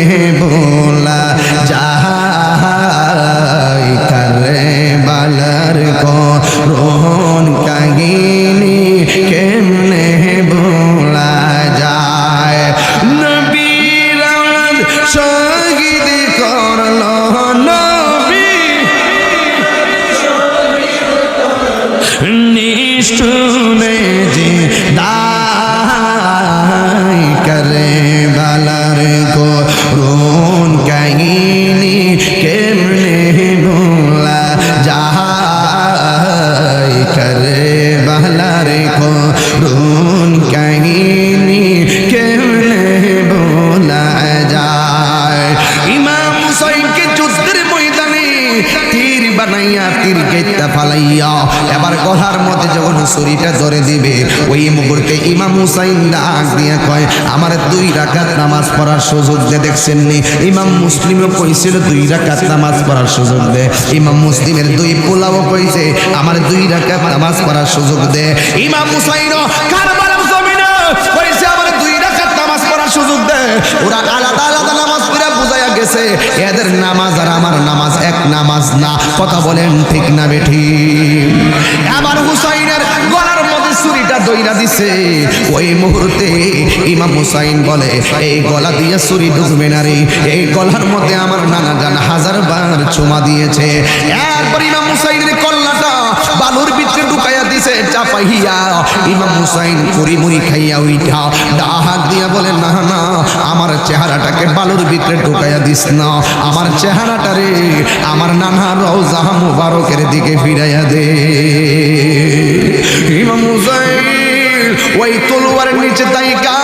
বলা যায়। কারবালার করুণ কাহিনী কেমনে বলা যায়। নবীর আওলাদ শহীদ করলো, নবী নিষ্ঠুরে যে দায়। কারবালার করুণ কাহিনী কেমনে বলা যায়। কারবালার করুণ কাহিনী কেমনে বলা যায়। ইমাম হুসাইনকে যুদ্ধের ময়দানে তীর বানাইয়া তীর কেটে ফালাইয়া এবার গলার মধ্যে যখন ছুরিটা ধরে দিবে, ওই মুহূর্তে ইমাম হুসাইন ডাক দিয়ে কয়, আমার 2 রাকাত নামাজ পড়ার সুযোগ দে। দেখছেন নি, ইমাম মুসলিমও কইছিল 2 রাকাত নামাজ পড়ার সুযোগ দে। ইমাম মুসলিমের 2 পোলাও কইছে, আমার 2 রাকাত নামাজ পড়ার সুযোগ দে। ইমাম হুসাইনও কারবালার জমিনে কইছে, আমার 2 রাকাত নামাজ পড়ার সুযোগ দে। ওরা আলাদা আলাদা নামাজ পড়া বুঝাইয়া গেছে, এদের নামাজ আর আমার নামাজ এক নামাজ না। কথা বলেন ঠিক না বেঠি? আবার হুসাইনের গলার মধ্যে ছুরিটা দইরা দিছে। ওই মুহূর্তে ইমাম হুসাইন বলে, এই গলা দিয়ে ছুরি ঢুকবে না রে, এই গলার মধ্যে আমার নানা জান 1000 বার চুমা দিয়েছে। এরপর ইমাম হুসাইনের কল্লাটা বালুর ভিতরে ঢুকাইয়া দিছে চাপাইয়া। ইমাম হুসাইন কুড়ি মুড়ি খাইয়া উইঠা ডাক দিয়া বলে, না না, আমার চেহারাটাকে বালুর ভিতরে ঢুকাইয়া দিস না, আমার চেহারাটারে আমার নানা রওজা মুবারকের দিকে ফিরাইয়া দে। ইমাম হুসাইন ওই তলোয়ারের নিচে তাইকা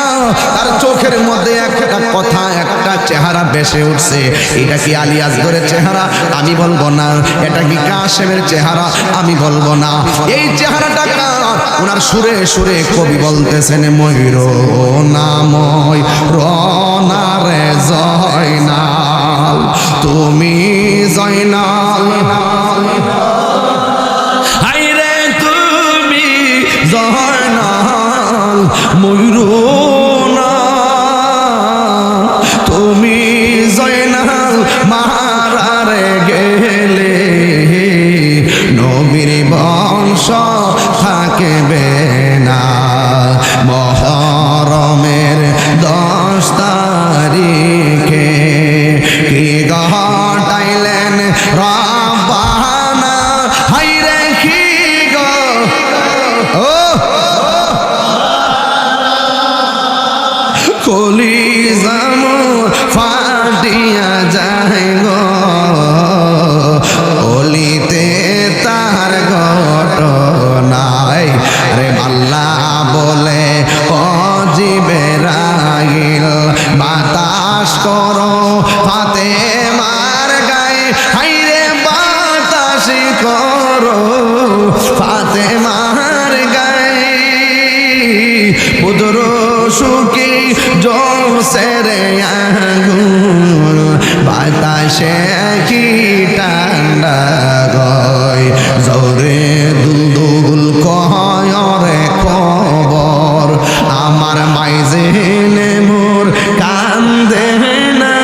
তার চোখের মধ্যে একটা কথা, একটা চেহারা ভেসে উঠছে। এটা কি আলী আসগরের চেহারা? আমি বলবো না। এটা কি কাশেমের চেহারা? আমি বলবো না। এই চেহারাটা কার? ওনার সুরে সুরে কবি বলতেছেন, ময়ূর নাময় রনারে জয়নাল, তুমি জয়নাল, হাইরে তুমি জয়নাল, ময়ূর না তুমি জয়নাল মারারে গেলে নবীর বংশ থাকবে না। মহরমের 10 তারিখে কি ঘটাইলেন রব্বানা, হাইরে কি গো কলিজাম ফাটিয়া যায় গো, অলিতে তার ঘটনায় রে আল্লাহ বলে ও জিবরাইল বাতাস করো ফাতেমার গায়ে, হাইরে বাতাস করো ফাতেমার গায়ে, বুদর সুখী জোসেরে আগুন বাতাসে কি ঠান্ডা গয়, জোরে দুলদুল কয়রে কবর আমার মাইজেনে মোর কান্দে না,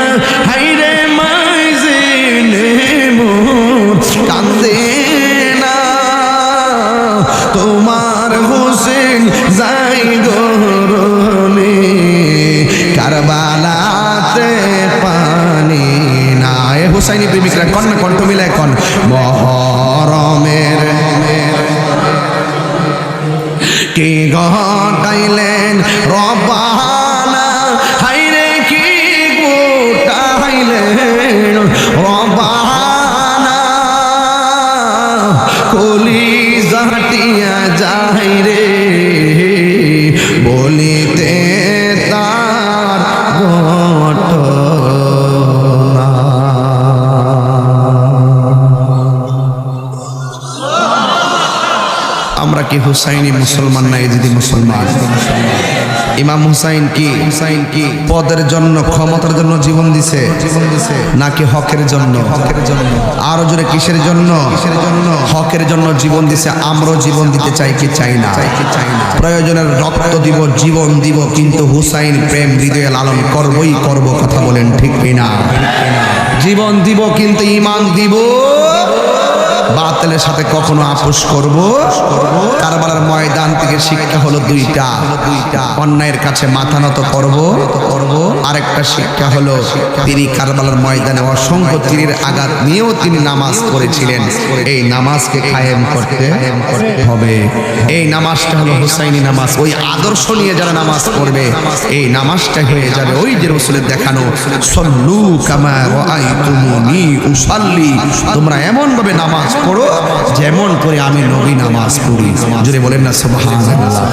হাইরে মাইজেনে মোর কান্দে না, তোমার হোসেন যাই গরলে কারবালাতে পানি না। এ হুসাইনি প্রেমিকরা কন না, কণ্ঠ মিলায় কন, মহরমের কি ঘটাইলেন রব্বানা, হাইরে কি ঘটাইলেন রব্বানা, কলিজা হাটিয়া যাই রে বলিতে তার ঘটনা। আমরা কি হুসাইনি মুসলমান না? যদি মুসলমান, ইমাম হুসাইন কি পদের জন্য ক্ষমতার জন্য জীবন দিছে নাকি হকের জন্য? আরো জোরে কিসের জন্য? হকের জন্য জীবন দিছে। আমরাও জীবন দিতে চাই কি চাই না? প্রয়োজনের রক্ত দিব, জীবন দিব, কিন্তু হুসাইন প্রেম হৃদয়ে লালন করবই করব। কথা বলেন ঠিক কিনা? জীবন দিব কিন্তু ঈমান দিব, বাতিলের সাথে কখনো আপোষ করব। কারবালার ময়দান থেকে শিক্ষা হলো দুইটা, অন্যায়ের কাছে মাথা নত করব। আরেকটা শিক্ষা হলো তিনি কারবালার ময়দানে অসংখ্য তীরের আঘাত নিয়েও তিনি নামাজ পড়েছিলেন। এই নামাজকে কায়েম করতে হবে। এই নামাজটা হলো হুসাইনি নামাজ। ওই আদর্শ নিয়ে যারা নামাজ পড়বে এই নামাজটা হয়ে যাবে ওই যে রাসূলের দেখানো সল্লু কামা রাআইতুমুনি উসাল্লি, তোমরা এমন ভাবে নামাজ পড়ো যেমন করে আমি নবী নামাজ পড়ি। জোরে বলেন না সুবহানাল্লাহ।